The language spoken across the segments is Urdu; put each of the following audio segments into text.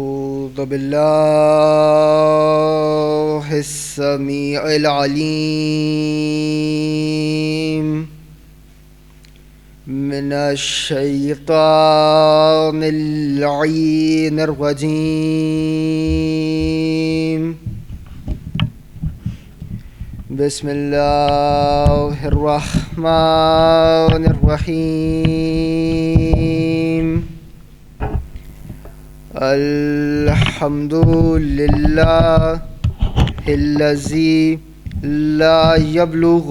أعوذ بالله السميع العليم من الشيطان اللعين الرجيم. بسم الله الرحمن الرحيم. الحمد لله الذي لا يبلغ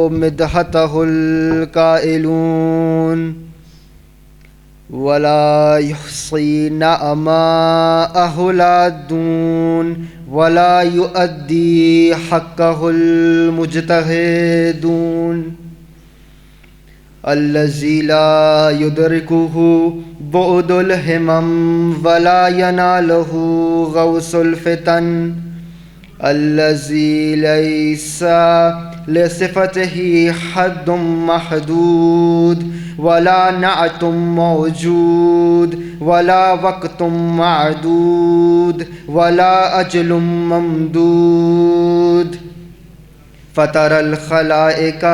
مدحته القائلون ولا يحصي نعماءه العادون ولا يؤدي حقه المجتهدون. الذي لا يدركه بعد الهمم ولا يناله غوص الفتن. الذي ليس لصفته حد محدود ولا نعت موجود ولا وقت معدود ولا أجل ممدود. فطر الخلائق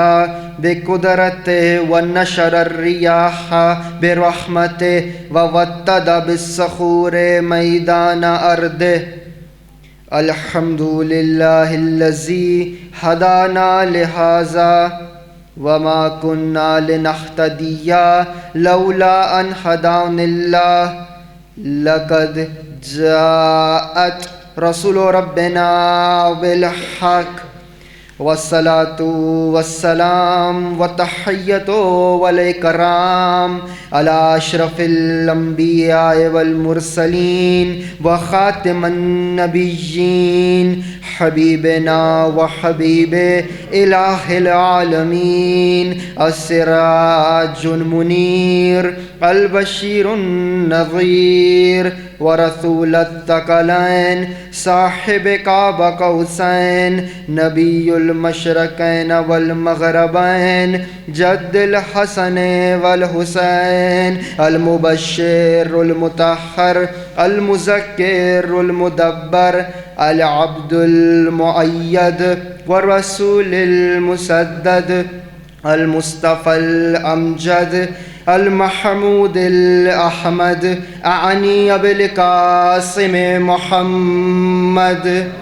بقدرته ونشر الرياح برحمته ووتد بالصخور ميدان أرضه. الحمد لله الذي هدانا لهذا وما كنا لنهتدي لولا أن هدانا الله. لقد جاءت رسول ربنا بالحق والصلاة والسلام والتحية والإكرام على أشرف الأنبياء والمرسلين وخاتم النبيين حبيبنا وحبيب إله العالمين السراج المنير البشير النظير ورسول الثقلين صاحب قاب قوسين نبي المشرقين والمغربين جد الحسن والحسين المبشر المطهر المذكر المدبر العبد المؤيد والرسول المسدد المصطفى الأمجد المحمود الأحمد أعني بالقاسم محمد.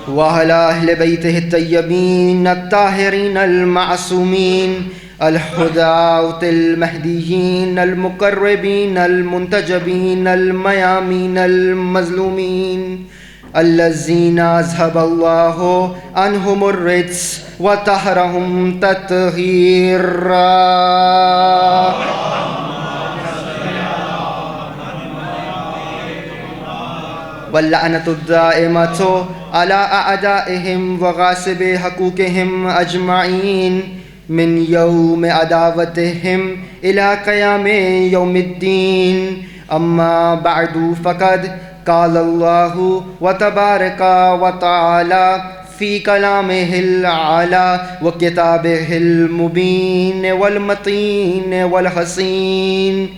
وعلى أهل بيته الطيبين الطاهرين المعصومين الهداة المهديين المقربين المنتجبين الميامين المظلومين الذين أذهب الله عنهم الرجس وطهرهم تطهيرا. واللعنة الدائمة على أعدائهم وغاصب حقوقهم أجمعين من يوم عداوتهم إلى قيام يوم الدين. أما بعد فقد قال الله وتبارك وتعالى في كلامه الأعلى وكتابه المبين والمتين والحسين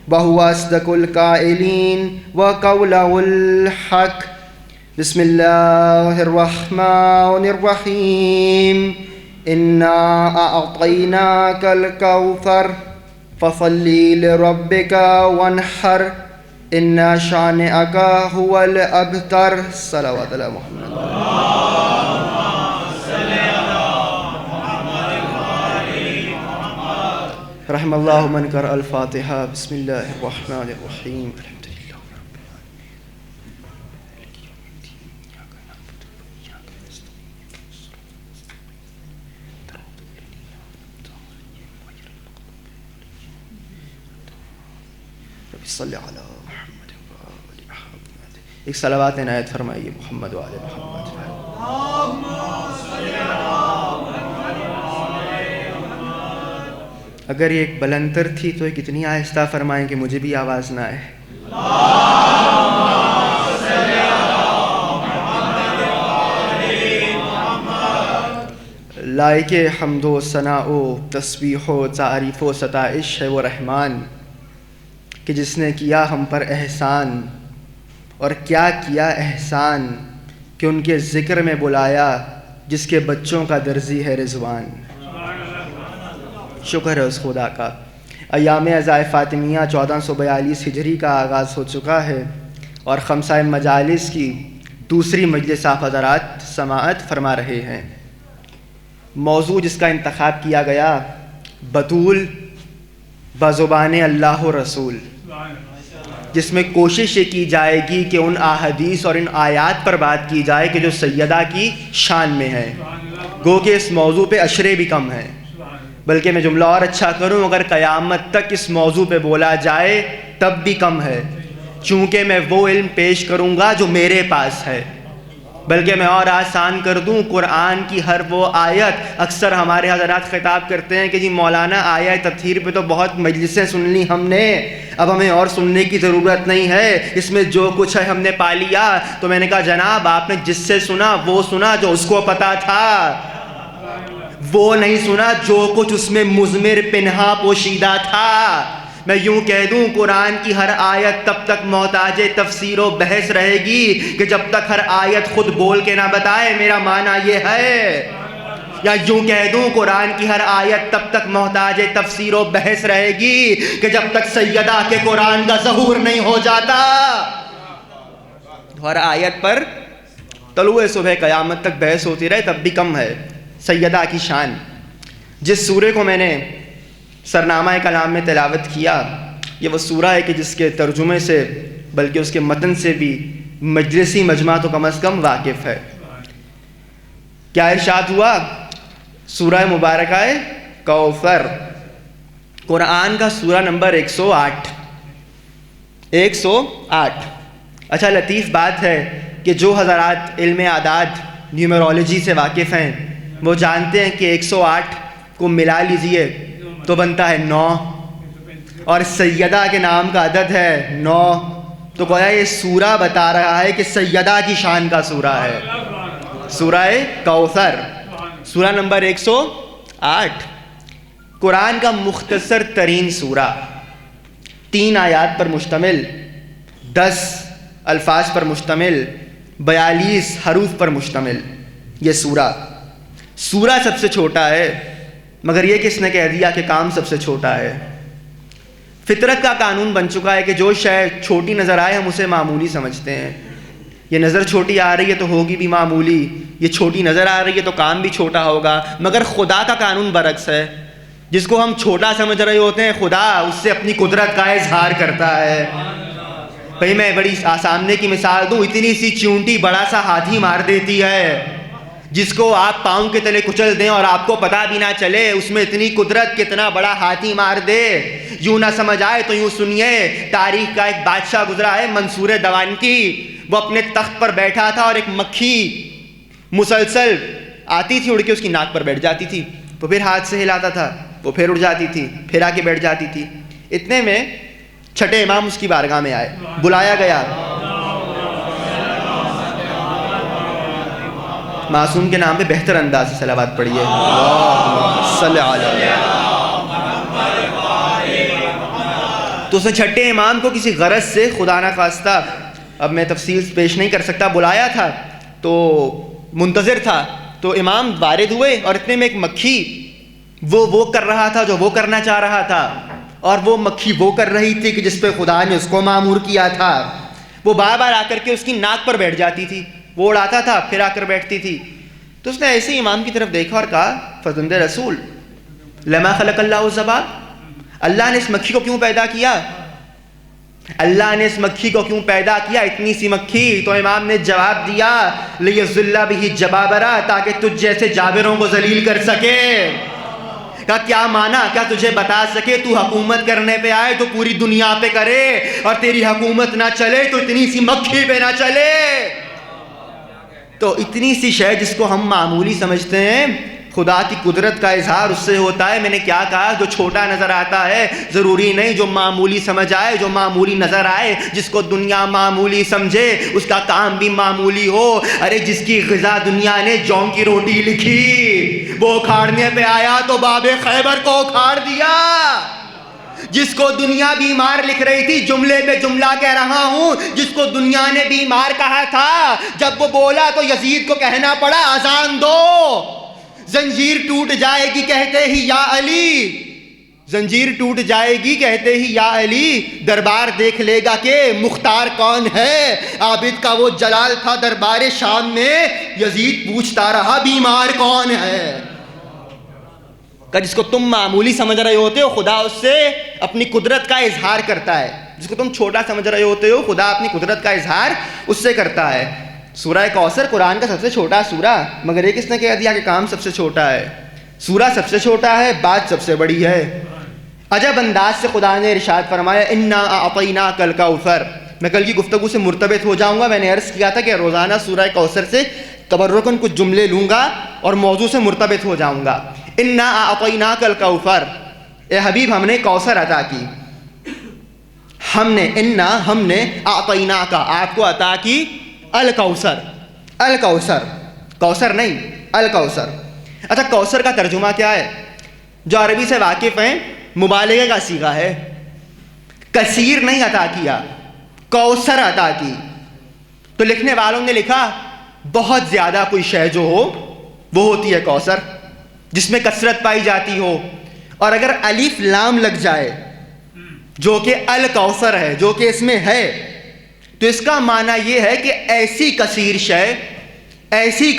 وهو أصدق القائلين وقوله الحق. بسم الله الرحمن الرحيم. إنا أعطيناك الكوثر فصل لربك وانحر إن شانئك هو الأبتر. صلوات على محمد. رحم الله من قرأ الفاتحة. بسم الله الرحمن الرحيم. الحمد لله رب العالمين. رب صل على محمد وآل محمد. ایک صلوات عنایت فرمائیے محمد و آل محمد. اگر یہ ایک بلندر تھی تو ایک اتنی آہستہ فرمائیں کہ مجھے بھی آواز نہ آئے. لائق حمد و ثنا و تسبیح و تعریف و ستائش ہے وہ رحمان کہ جس نے کیا ہم پر احسان، اور کیا کیا احسان کہ ان کے ذکر میں بلایا جس کے بچوں کا درزی ہے رضوان۔ شکر ہے اس خدا کا۔ ایام عزائے فاطمیہ 1442 ہجری کا آغاز ہو چکا ہے اور خمسہ مجالس کی دوسری مجلس آپ حضرات سماعت فرما رہے ہیں۔ موضوع جس کا انتخاب کیا گیا، بطول بزبان اللہ و رسول، جس میں کوشش یہ کی جائے گی کہ ان احادیث اور ان آیات پر بات کی جائے کہ جو سیدہ کی شان میں ہے۔ گو کہ اس موضوع پہ اشرے بھی کم ہیں، بلکہ میں جملہ اور اچھا کروں، اگر قیامت تک اس موضوع پہ بولا جائے تب بھی کم ہے، چونکہ میں وہ علم پیش کروں گا جو میرے پاس ہے۔ بلکہ میں اور آسان کر دوں، قرآن کی ہر وہ آیت، اکثر ہمارے حضرات خطاب کرتے ہیں کہ جی مولانا آیت تطہیر پہ تو بہت مجلسیں سن لی ہم نے، اب ہمیں اور سننے کی ضرورت نہیں ہے، اس میں جو کچھ ہے ہم نے پا لیا۔ تو میں نے کہا جناب آپ نے جس سے سنا وہ سنا جو اس کو پتا تھا، وہ نہیں سنا جو کچھ اس میں مضمر پنہا پوشیدہ تھا۔ میں یوں کہہ دوں، قرآن کی ہر آیت تب تک محتاج تفسیر و بحث رہے گی کہ جب تک ہر آیت خود بول کے نہ بتائے میرا معنی یہ ہے، یا یوں کہہ دوں قرآن کی ہر آیت تب تک محتاج تفسیر و بحث رہے گی کہ جب تک سیدہ کے قرآن کا ظہور نہیں ہو جاتا۔ ہر آیت پر طلوع صبح قیامت تک بحث ہوتی رہے تب بھی کم ہے۔ سیدہ کی شان، جس سورے کو میں نے سرنامہ کلام میں تلاوت کیا، یہ وہ سورہ ہے کہ جس کے ترجمے سے بلکہ اس کے متن سے بھی مجلسی مجمع تو کم از کم واقف ہے۔ کیا ارشاد ہوا؟ سورہ مبارکہ کوثر، قرآن کا سورہ نمبر 108۔ اچھا لطیف بات ہے کہ جو حضرات علم اعداد نیومرولوجی سے واقف ہیں وہ جانتے ہیں کہ 108 کو ملا لیجئے تو بنتا ہے 9، اور سیدہ کے نام کا عدد ہے 9، تو گویا یہ سورہ بتا رہا ہے کہ سیدہ کی شان کا سورہ ہے۔ سورہ کوثر، سورہ نمبر 108، قرآن کا مختصر ترین سورہ، 3 آیات پر مشتمل، 10 الفاظ پر مشتمل، 42 حروف پر مشتمل یہ سورہ سب سے چھوٹا ہے، مگر یہ کس نے کہہ دیا کہ کام سب سے چھوٹا ہے؟ فطرت کا قانون بن چکا ہے کہ جو شے چھوٹی نظر آئے ہم اسے معمولی سمجھتے ہیں۔ یہ نظر چھوٹی آ رہی ہے تو ہوگی بھی معمولی، یہ چھوٹی نظر آ رہی ہے تو کام بھی چھوٹا ہوگا، مگر خدا کا قانون برعکس ہے۔ جس کو ہم چھوٹا سمجھ رہے ہوتے ہیں خدا اس سے اپنی قدرت کا اظہار کرتا ہے۔ بھئی میں بڑی سامنے کی مثال دوں، اتنی سی چونٹی بڑا سا ہاتھی مار دیتی ہے، جس کو آپ پاؤں کے تلے کچل دیں اور آپ کو پتہ بھی نہ چلے، اس میں اتنی قدرت کتنا بڑا ہاتھی مار دے۔ یوں نہ سمجھ آئے تو یوں سنیے، تاریخ کا ایک بادشاہ گزرا ہے منصور دوانکی، وہ اپنے تخت پر بیٹھا تھا اور ایک مکھی مسلسل آتی تھی، اڑ کے اس کی ناک پر بیٹھ جاتی تھی، وہ پھر ہاتھ سے ہلاتا تھا، وہ پھر اڑ جاتی تھی، پھر آ کے بیٹھ جاتی تھی۔ اتنے میں چھٹے امام اس کی بارگاہ میں آئے، بلایا گیا، معصوم کے نام پہ بہتر انداز سے صلوات پڑھیے، صلی اللہ علیہ۔ تو اس نے چھٹے امام کو کسی غرض سے خدا نہ خواستہ، اب میں تفصیل پیش نہیں کر سکتا، بلایا تھا تو منتظر تھا، تو امام وارد ہوئے اور اتنے میں ایک مکھی وہ کر رہا تھا جو وہ کرنا چاہ رہا تھا، اور وہ مکھی وہ کر رہی تھی کہ جس پہ خدا نے اس کو مامور کیا تھا۔ وہ بار بار آ کر کے اس کی ناک پر بیٹھ جاتی تھی، وہ اڑاتا تھا پھر آ کر بیٹھتی تھی۔ تو اس نے ایسے ہی امام کی طرف دیکھا اور کہا، فرزند رسول لما خلق اللہ الذباب، اللہ نے اس مکھی کو کیوں پیدا کیا؟ اللہ نے اس مکھی کو کیوں پیدا کیا، اتنی سی مکھی؟ تو امام نے جواب دیا، لیذل بہ جبابرہ، تاکہ تجھ جیسے جابروں کو ذلیل کر سکے۔ کہا کیا معنی؟ کیا تجھے بتا سکے تو حکومت کرنے پہ آئے تو پوری دنیا پہ کرے، اور تیری حکومت نہ چلے تو اتنی سی مکھی پہ نہ چلے۔ تو اتنی سی شے جس کو ہم معمولی سمجھتے ہیں، خدا کی قدرت کا اظہار اس سے ہوتا ہے. میں نے کیا کہا؟ جو چھوٹا نظر آتا ہے ضروری نہیں جو معمولی سمجھ آئے, جو معمولی نظر آئے, جس کو دنیا معمولی سمجھے اس کا کام بھی معمولی ہو. ارے جس کی غذا دنیا نے جوں کی روٹی لکھی وہ اکھاڑنے پہ آیا تو باب خیبر کو اکھاڑ دیا. جس کو دنیا بیمار لکھ رہی تھی, جملے پہ جملہ کہہ رہا ہوں, جس کو دنیا نے بیمار کہا تھا, جب وہ بولا تو یزید کو کہنا پڑا اذان دو. زنجیر ٹوٹ جائے گی کہتے ہی یا علی, زنجیر ٹوٹ جائے گی کہتے ہی یا علی, دربار دیکھ لے گا کہ مختار کون ہے. عابد کا وہ جلال تھا دربار شام میں, یزید پوچھتا رہا بیمار کون ہے. کہ جس کو تم معمولی سمجھ رہے ہوتے ہو خدا اس سے اپنی قدرت کا اظہار کرتا ہے. جس کو تم چھوٹا سمجھ رہے ہوتے ہو خدا اپنی قدرت کا اظہار اس سے کرتا ہے. سورہ کوثر قرآن کا سب سے چھوٹا سورہ, مگر یہ کس نے کہہ دیا کہ کام سب سے چھوٹا ہے؟ سورہ سب سے چھوٹا ہے, بات سب سے بڑی ہے. عجب انداز سے خدا نے ارشاد فرمایا انا اعطیناک الکوثر. میں کل کی گفتگو سے مرتبط ہو جاؤں گا. میں نے عرض کیا تھا کہ روزانہ سورہ کوثر سے تبرکاً کچھ جملے لوں گا اور موضوع سے مرتبط ہو جاؤں گا. انا اعطیناک الکوثر, اے حبیب ہم نے کوثر عطا کی. ہم نے اعطیناک آپ کو عطا کی الکوثر. الکوثر کوثر نہیں, الکوثر. اچھا کوثر کا ترجمہ کیا ہے؟ جو عربی سے واقف ہیں, مبالغے کا صیغہ ہے. کثیر نہیں عطا کیا, کوثر عطا کی. تو لکھنے والوں نے لکھا بہت زیادہ کوئی شے جو ہو وہ ہوتی ہے کوثر, جس میں کثرت پائی جاتی ہو. اور اگر الف لام لگ جائے جو کہ الکوثر ہے, جو کہ اس میں ہے, تو اس کا معنی یہ ہے کہ ایسی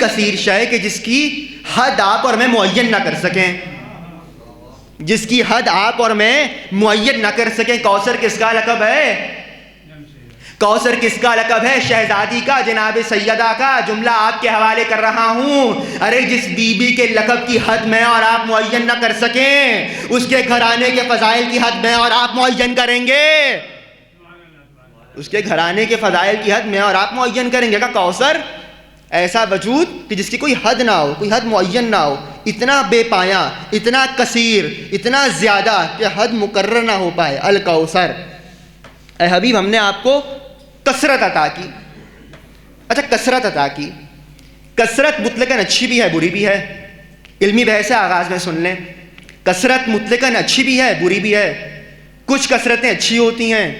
کثیر شے کہ جس کی حد آپ اور میں معین نہ کر سکیں, جس کی حد آپ اور میں معین نہ کر سکیں. کوثر کس کا لقب ہے؟ کوثر کس کا لقب ہے؟ شہزادی کا, جناب سیدہ کا. جملہ آپ کے حوالے کر رہا ہوں. ارے جس بی بی کے لقب کی حد میں اور آپ معین نہ کر سکیں, اس کے گھرانے کے فضائل کی حد میں اور آپ معین کریں گے. اس کے گھرانے کے فضائل کی حد میں اور آپ معین کریں گے. کہ کوثر ایسا وجود کہ جس کی کوئی حد نہ ہو, کوئی حد معین نہ ہو, اتنا بے پایاں, اتنا کثیر, اتنا زیادہ کہ حد مقرر نہ ہو پائے. الکوثر. اے حبیب ہم نے آپ کو کثرت عطا کی. اچھا کثرت عطا کی, کثرت مطلقاً اچھی بھی ہے بری بھی ہے. علمی بحث آغاز میں سن لیں. کثرت مطلقاً اچھی بھی ہے بری بھی ہے. کچھ کثرتیں اچھی ہوتی ہیں,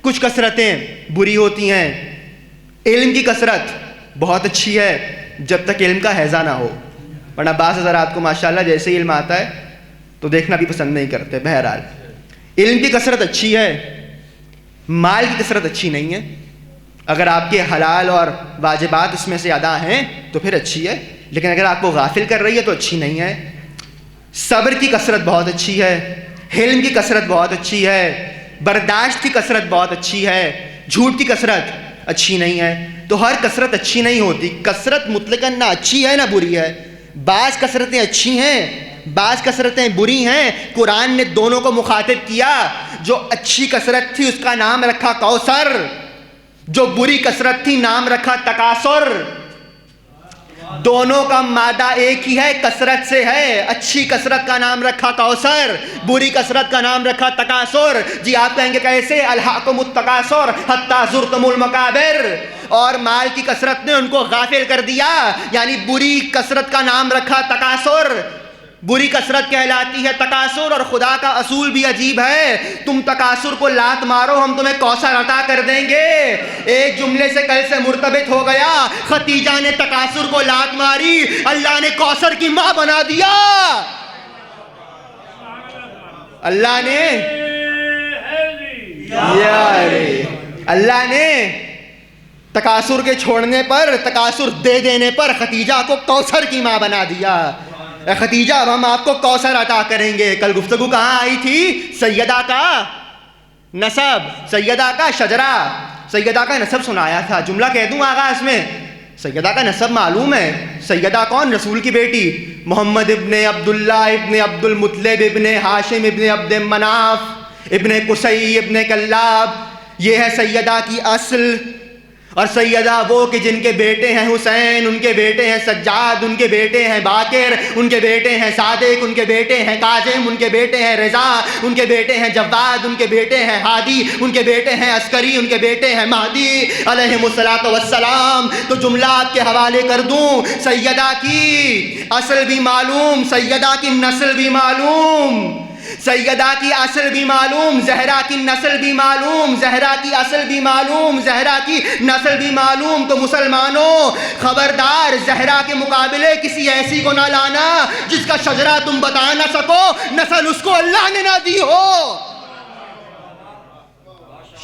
کچھ کثرتیں بری ہوتی ہیں. علم کی کثرت بہت اچھی ہے جب تک علم کا حیضہ نہ ہو, ورنہ بعض حضرات کو ماشاءاللہ جیسے علم آتا ہے تو دیکھنا بھی پسند نہیں کرتے. بہرحال علم کی کثرت اچھی ہے, مال کی کثرت اچھی نہیں ہے. اگر آپ کے حلال اور واجبات اس میں سے ادا ہیں تو پھر اچھی ہے, لیکن اگر آپ کو غافل کر رہی ہے تو اچھی نہیں ہے. صبر کی کثرت بہت اچھی ہے, حلم کی کثرت بہت اچھی ہے, برداشت کی کثرت بہت اچھی ہے, جھوٹ کی کثرت اچھی نہیں ہے. تو ہر کثرت اچھی نہیں ہوتی. کثرت مطلقاً نہ اچھی ہے نہ بری ہے. بعض کثرتیں اچھی ہیں, بعض کثرتیں بری ہیں. قرآن نے دونوں کو مخاطب کیا. جو اچھی کثرت تھی اس کا نام رکھا کوثر, جو بری کثرت تھی نام رکھا تکاثر. دونوں کا مادہ ایک ہی ہے, کثرت سے ہے. اچھی کثرت کا نام رکھا کوثر, بری کثرت کا نام رکھا تکاثر. جی آپ کہیں گے کیسے؟ الہاکم التکاثر حتی زرتم المقابر. اور مال کی کثرت نے ان کو غافل کر دیا, یعنی بری کثرت کا نام رکھا تکاثر. بری کثرت کہلاتی ہے تکاثر. اور خدا کا اصول بھی عجیب ہے, تم تکاثر کو لات مارو ہم تمہیں کوثر عطا کر دیں گے. ایک جملے سے کل سے مرتبط ہو گیا. ختیجہ نے تکاثر کو لات ماری, اللہ نے کوثر کی ماں بنا دیا. اللہ نے تکاثر کے چھوڑنے پر, تکاثر دے دینے پر ختیجہ کو کوثر کی ماں بنا دیا. اے ختیجہ اب ہم آپ کو کوثر عطا کریں گے. کل گفتگو کہاں آئی تھی؟ سیدہ کا نسب, سیدہ کا شجرہ, سیدہ کا نسب سنایا تھا. جملہ کہہ دوں آغاز میں, سیدہ کا نسب معلوم ہے. سیدہ کون؟ رسول کی بیٹی, محمد ابن عبداللہ ابن عبد المطلب ابن ہاشم ابن عبد مناف ابن قصی ابن کلاب. یہ ہے سیدہ کی اصل. اور سیدہ وہ کہ جن کے بیٹے ہیں حسین، ان کے بیٹے ہیں سجاد، ان کے بیٹے ہیں باقر، ان کے بیٹے ہیں صادق، ان کے بیٹے ہیں کاظم، ان کے بیٹے ہیں رضا، ان کے بیٹے ہیں جواد، ان کے بیٹے ہیں ہادی، ان کے بیٹے ہیں عسکری، ان کے بیٹے ہیں مہدی علیہم الصلاۃ والسلام۔ تو جملہ آپ کے حوالے کر دوں، سیدہ کی اصل بھی معلوم، سیدہ کی نسل بھی معلوم، سیدہ کی اصل بھی معلوم، زہرا کی نسل بھی معلوم، زہرا کی اصل بھی معلوم، زہرا کی نسل بھی معلوم۔ تو مسلمانوں خبردار، زہرا کے مقابلے کسی ایسی کو نہ لانا جس کا شجرہ تم بتا نہ سکو، نسل اس کو اللہ نے نہ دی ہو۔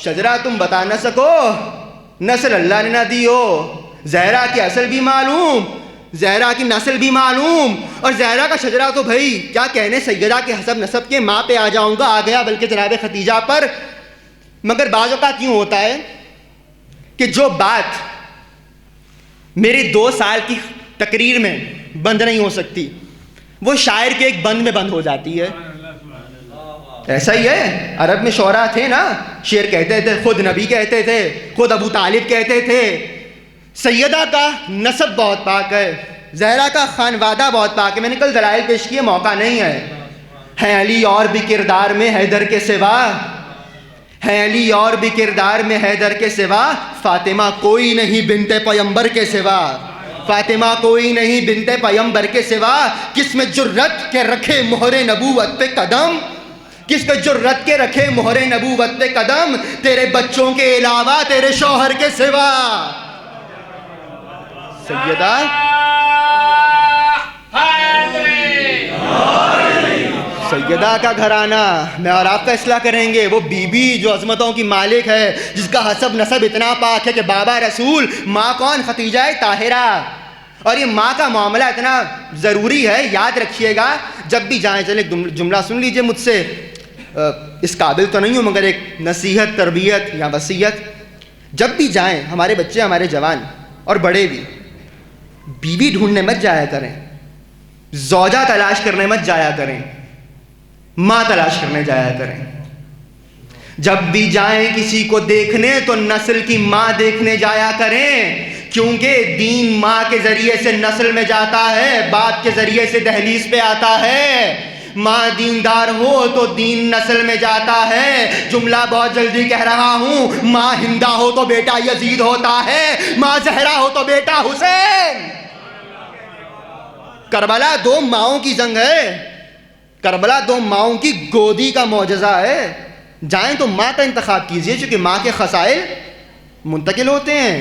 شجرہ تم بتا نہ سکو، نسل اللہ نے نہ دی ہو۔ زہرا کی اصل بھی معلوم، زہرا کی نسل بھی معلوم، اور زہرا کا شجرہ تو بھائی کیا کہنے، سیدہ کے حسب نسب کے ماں پہ آ جاؤں گا، آ گیا بلکہ جناب ختیجہ پر۔ مگر بعض اوقات یوں ہوتا ہے کہ جو بات میری 2 سال کی تقریر میں بند نہیں ہو سکتی، وہ شاعر کے ایک بند میں بند ہو جاتی ہے۔ ایسا ہی ہے، عرب میں شعراء تھے نا، شعر کہتے تھے، خود نبی کہتے تھے، خود ابو طالب کہتے تھے۔ سیدہ کا نسب بہت پاک ہے، زہرا کا خانوادہ بہت پاک ہے۔ میں نے کل دلائل پیش کیے، موقع نہیں ہے علی اور بھی کردار میں حیدر کے سوا، ہے علی اور بھی کردار میں حیدر کے سوا، فاطمہ کوئی نہیں بنت پیمبر کے سوا، فاطمہ کوئی نہیں بنت پیمبر کے سوا۔ کس میں جرت کے رکھے مہر نبوت پہ قدم، کس میں جرت کے رکھے مہر نبوت پہ قدم، تیرے بچوں کے علاوہ تیرے شوہر کے سوا۔ سیدہ سیدہ کا گھرانہ، میں اور آپ کا اصلاح کریں گے، وہ بی بی جو عظمتوں کی مالک ہے، جس کا حسب نسب اتنا پاک ہے کہ بابا رسول، ماں کون، ختیجہ طاہرہ۔ اور یہ ماں کا معاملہ اتنا ضروری ہے، یاد رکھیے گا جب بھی جائیں۔ چلے جملہ سن لیجئے مجھ سے، اس قابل تو نہیں ہوں مگر ایک نصیحت، تربیت یا وصیت۔ جب بھی جائیں، ہمارے بچے، ہمارے جوان اور بڑے بھی، بیوی ڈھونڈنے مت جایا کریں، زوجہ تلاش کرنے مت جایا کریں، ماں تلاش کرنے جایا کریں۔ جب بھی جائیں کسی کو دیکھنے تو نسل کی ماں دیکھنے جایا کریں، کیونکہ دین ماں کے ذریعے سے نسل میں جاتا ہے، باپ کے ذریعے سے دہلیز پہ آتا ہے۔ ماں دیندار ہو تو دین نسل میں جاتا ہے۔ جملہ بہت جلدی کہہ رہا ہوں، ماں ہندہ ہو تو بیٹا یزید ہوتا ہے، ماں زہرا ہو تو بیٹا حسین۔ کربلا 2 ماؤں کی جنگ ہے، کربلا 2 ماؤں کی گودی کا معجزہ ہے۔ جائیں تو ماں کا انتخاب کیجئے، چونکہ ماں کے خصائل منتقل ہوتے ہیں۔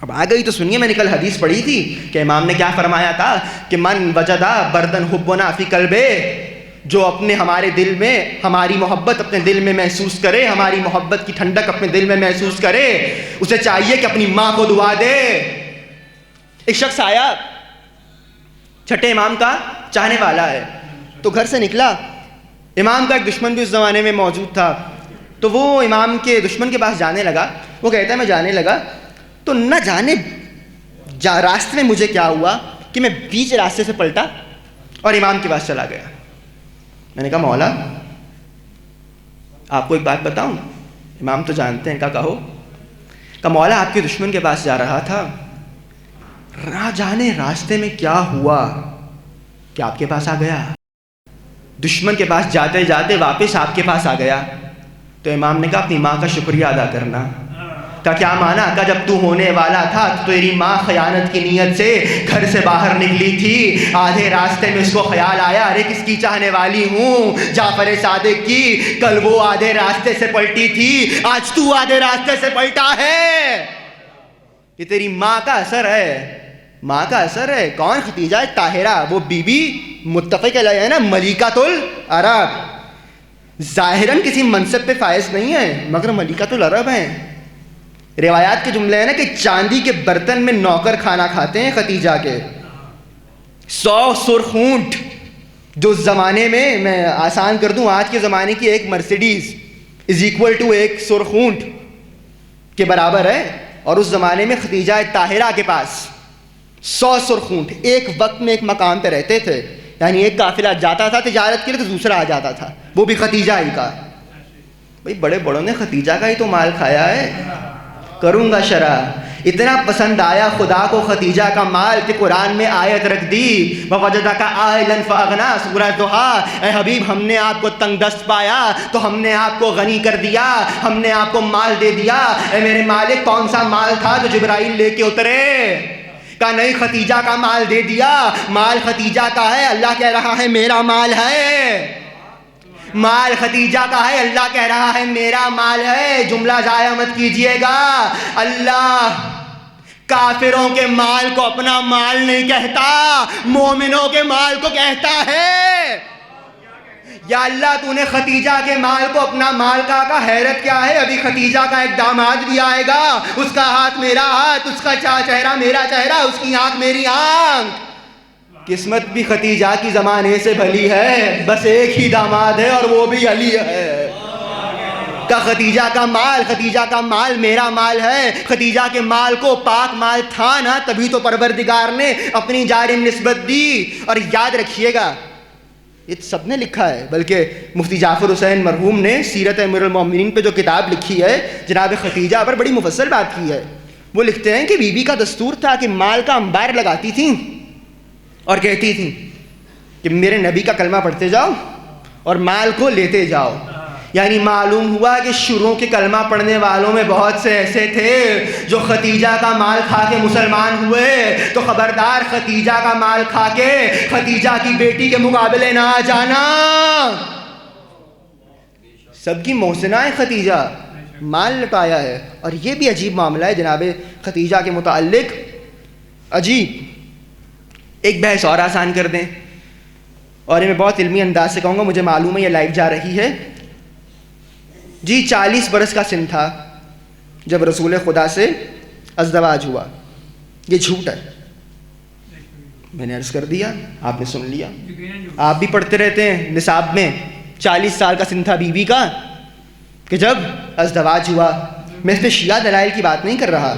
اب آ گئی تو سنیے، میں نے کل حدیث پڑھی تھی کہ امام نے کیا فرمایا تھا کہ من وجدہ بردن حبنا فی قلبے، جو اپنے ہمارے دل میں ہماری محبت اپنے دل میں محسوس کرے، ہماری محبت کی ٹھنڈک اپنے دل میں محسوس کرے، اسے چاہیے کہ اپنی ماں کو دعا دے۔ ایک شخص آیا، چھٹے امام کا چاہنے والا ہے، تو گھر سے نکلا۔ امام کا ایک دشمن بھی اس زمانے میں موجود تھا، تو وہ امام کے دشمن کے پاس جانے لگا۔ وہ کہتا ہے میں جانے لگا تو نہ جانے راستے میں مجھے کیا ہوا کہ میں بیچ راستے سے پلٹا اور امام کے پاس چلا گیا۔ میں نے کہا مولا آپ کو ایک بات بتاؤں؟ امام تو جانتے ہیں، کہو۔ کہا مولا آپ کے دشمن کے پاس جا رہا تھا، نہ جانے راستے میں کیا ہوا کہ آپ کے پاس آ گیا، دشمن کے پاس جاتے جاتے واپس آپ کے پاس آ گیا۔ تو امام نے کہا اپنی ماں کا شکریہ ادا کرنا۔ کا کیا مانا؟ کہ جب تو ہونے والا تھا تو تیری ماں خیانت کی نیت سے گھر سے باہر نکلی تھی، آدھے راستے میں اس کو خیال آیا ارے کس کی چاہنے والی ہوں، جعفر صادق کی۔ کل وہ آدھے راستے سے پلٹی تھی، آج تو آدھے راستے سے پلٹا ہے۔ یہ تیری ماں کا اثر ہے، ماں کا اثر ہے۔ کون؟ ختیجہ طاہرہ، وہ بی بی متفق علیہ ہے نا، ملکۃ العرب، ظاہراً کسی منصب پہ فائز نہیں ہے مگر ملکۃ العرب ہیں۔ روایات کے جملے ہیں نا کہ چاندی کے برتن میں نوکر کھانا کھاتے ہیں ختیجہ کے۔ 100 سرخ اونٹ، جو زمانے میں آسان کر دوں، آج کے زمانے کی ایک مرسیڈیز از اکول ٹو ایک سرخ اونٹ کے برابر ہے، اور اس زمانے میں ختیجہ طاہرہ کے پاس 100 سرخ اونٹ ایک وقت میں ایک مقام پہ رہتے تھے۔ یعنی ایک قافلہ جاتا تھا تجارت کے لیے تو دوسرا آ جاتا تھا، وہ بھی ختیجہ ہی کا۔ بھائی بڑے بڑوں نے ختیجہ کا ہی تو مال کھایا ہے، کروں گا شرح. اتنا پسند آیا خدا کو ختیجہ کا مال کہ قرآن میں آیت رکھ دی وَوَجَدَكَ عَائِلًا فَأَغْنَىٰ. سورہ ضحیٰ. اے حبیب ہم نے آپ کو تنگ دست پایا تو ہم نے آپ کو غنی کر دیا, ہم نے آپ کو مال دے دیا. اے میرے مالک کون سا مال تھا جو جبرائیل لے کے اترے؟ کہا نہیں, ختیجہ کا مال دے دیا. مال ختیجہ کا ہے, اللہ کہہ رہا ہے میرا مال ہے. مال ختیجہ کا ہے, اللہ کہہ رہا ہے میرا مال ہے. جملہ ضائع مت کیجئے گا. اللہ کافروں کے مال کو اپنا مال نہیں کہتا, مومنوں کے مال کو کہتا ہے. یا اللہ تو نے ختیجہ کے مال کو اپنا مال کہا. حیرت کیا ہے, ابھی ختیجہ کا ایک داماد بھی آئے گا, اس کا ہاتھ میرا ہاتھ, اس کا چہرہ میرا چہرہ, اس کی آنکھ میری آنکھ. قسمت بھی ختیجہ کی زمانے سے بھلی ہے, بس ایک ہی داماد ہے اور وہ بھی علی ہے. کا ختیجہ کا مال میرا مال ہے. ختیجہ کے مال کو پاک مال تھا نا, تبھی تو پروردگار نے اپنی جانب نسبت دی. اور یاد رکھیے گا یہ سب نے لکھا ہے, بلکہ مفتی جعفر حسین مرحوم نے سیرت امیر المومنین پہ جو کتاب لکھی ہے جناب ختیجہ پر بڑی مفصل بات کی ہے. وہ لکھتے ہیں کہ بی بی کا دستور تھا کہ مال کا انبار لگاتی تھیں اور کہتی تھیں کہ میرے نبی کا کلمہ پڑھتے جاؤ اور مال کو لیتے جاؤ. یعنی معلوم ہوا کہ شروع کے کلمہ پڑھنے والوں میں بہت سے ایسے تھے جو ختیجہ کا مال کھا کے مسلمان ہوئے. تو خبردار ختیجہ کا مال کھا کے ختیجہ کی بیٹی کے مقابلے نہ آ جانا. سب کی محسنہ ہے ختیجہ, مال لٹایا ہے. اور یہ بھی عجیب معاملہ ہے جناب ختیجہ کے متعلق. عجیب. ایک بحث اور آسان کر دیں, اور یہ میں بہت علمی انداز سے کہوں گا, مجھے معلوم ہے یہ لائیو جا رہی ہے. جی 40 برس کا سن تھا جب رسول خدا سے ازدواج ہوا. یہ جھوٹ ہے, میں نے عرض کر دیا, آپ نے سن لیا. آپ بھی پڑھتے رہتے ہیں نصاب میں. 40 سال کا سن تھا بیوی کا کہ جب ازدواج ہوا. میں اس پہ شیعہ دلائل کی بات نہیں کر رہا,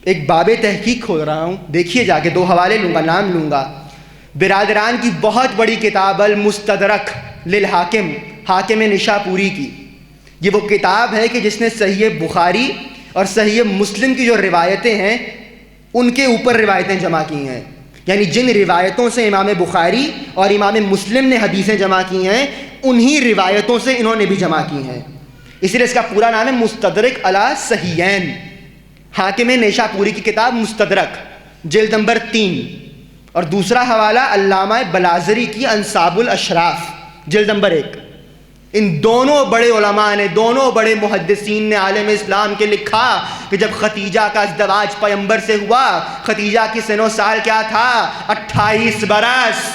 ایک باب تحقیق کھول رہا ہوں. دیکھیے جا کے, 2 حوالے لوں گا, نام لوں گا. برادران کی بہت بڑی کتاب المستدرک للحاکم, حاکم نشاپوری کی. یہ وہ کتاب ہے کہ جس نے صحیح بخاری اور صحیح مسلم کی جو روایتیں ہیں ان کے اوپر روایتیں جمع کی ہیں. یعنی جن روایتوں سے امام بخاری اور امام مسلم نے حدیثیں جمع کی ہیں انہی روایتوں سے انہوں نے بھی جمع کی ہیں. اس لیے اس کا پورا نام ہے مستدرک علی صحیحین. حاکم نیشاپوری کی کتاب مستدرک, جلد نمبر 3. اور دوسرا حوالہ علامہ بلازری کی انصاب الاشراف, جلد نمبر 1. ان دونوں بڑے علماء نے, دونوں بڑے محدثین نے عالم اسلام کے لکھا کہ جب ختیجہ کا ازدواج پیغمبر سے ہوا, ختیجہ کی سن و سال کیا تھا؟ 28 برس.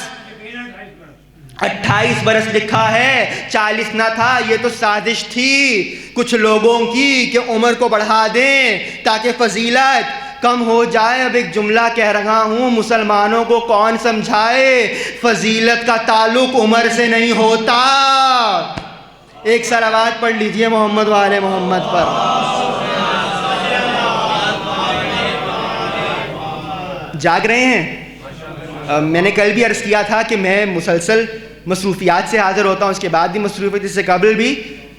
28 برس لکھا ہے, 40 نہ تھا. یہ تو سازش تھی کچھ لوگوں کی کہ عمر کو بڑھا دیں تاکہ فضیلت کم ہو جائے. اب ایک جملہ کہہ رہا ہوں, مسلمانوں کو کون سمجھائے, فضیلت کا تعلق عمر سے نہیں ہوتا. ایک صلوات پڑھ لیجئے محمد و آل محمد پر. جاگ رہے ہیں؟ میں نے کل بھی عرض کیا تھا کہ میں مسلسل مصروفیات سے حاضر ہوتا ہوں, اس کے بعد بھی مصروفیت, اس سے قبل بھی,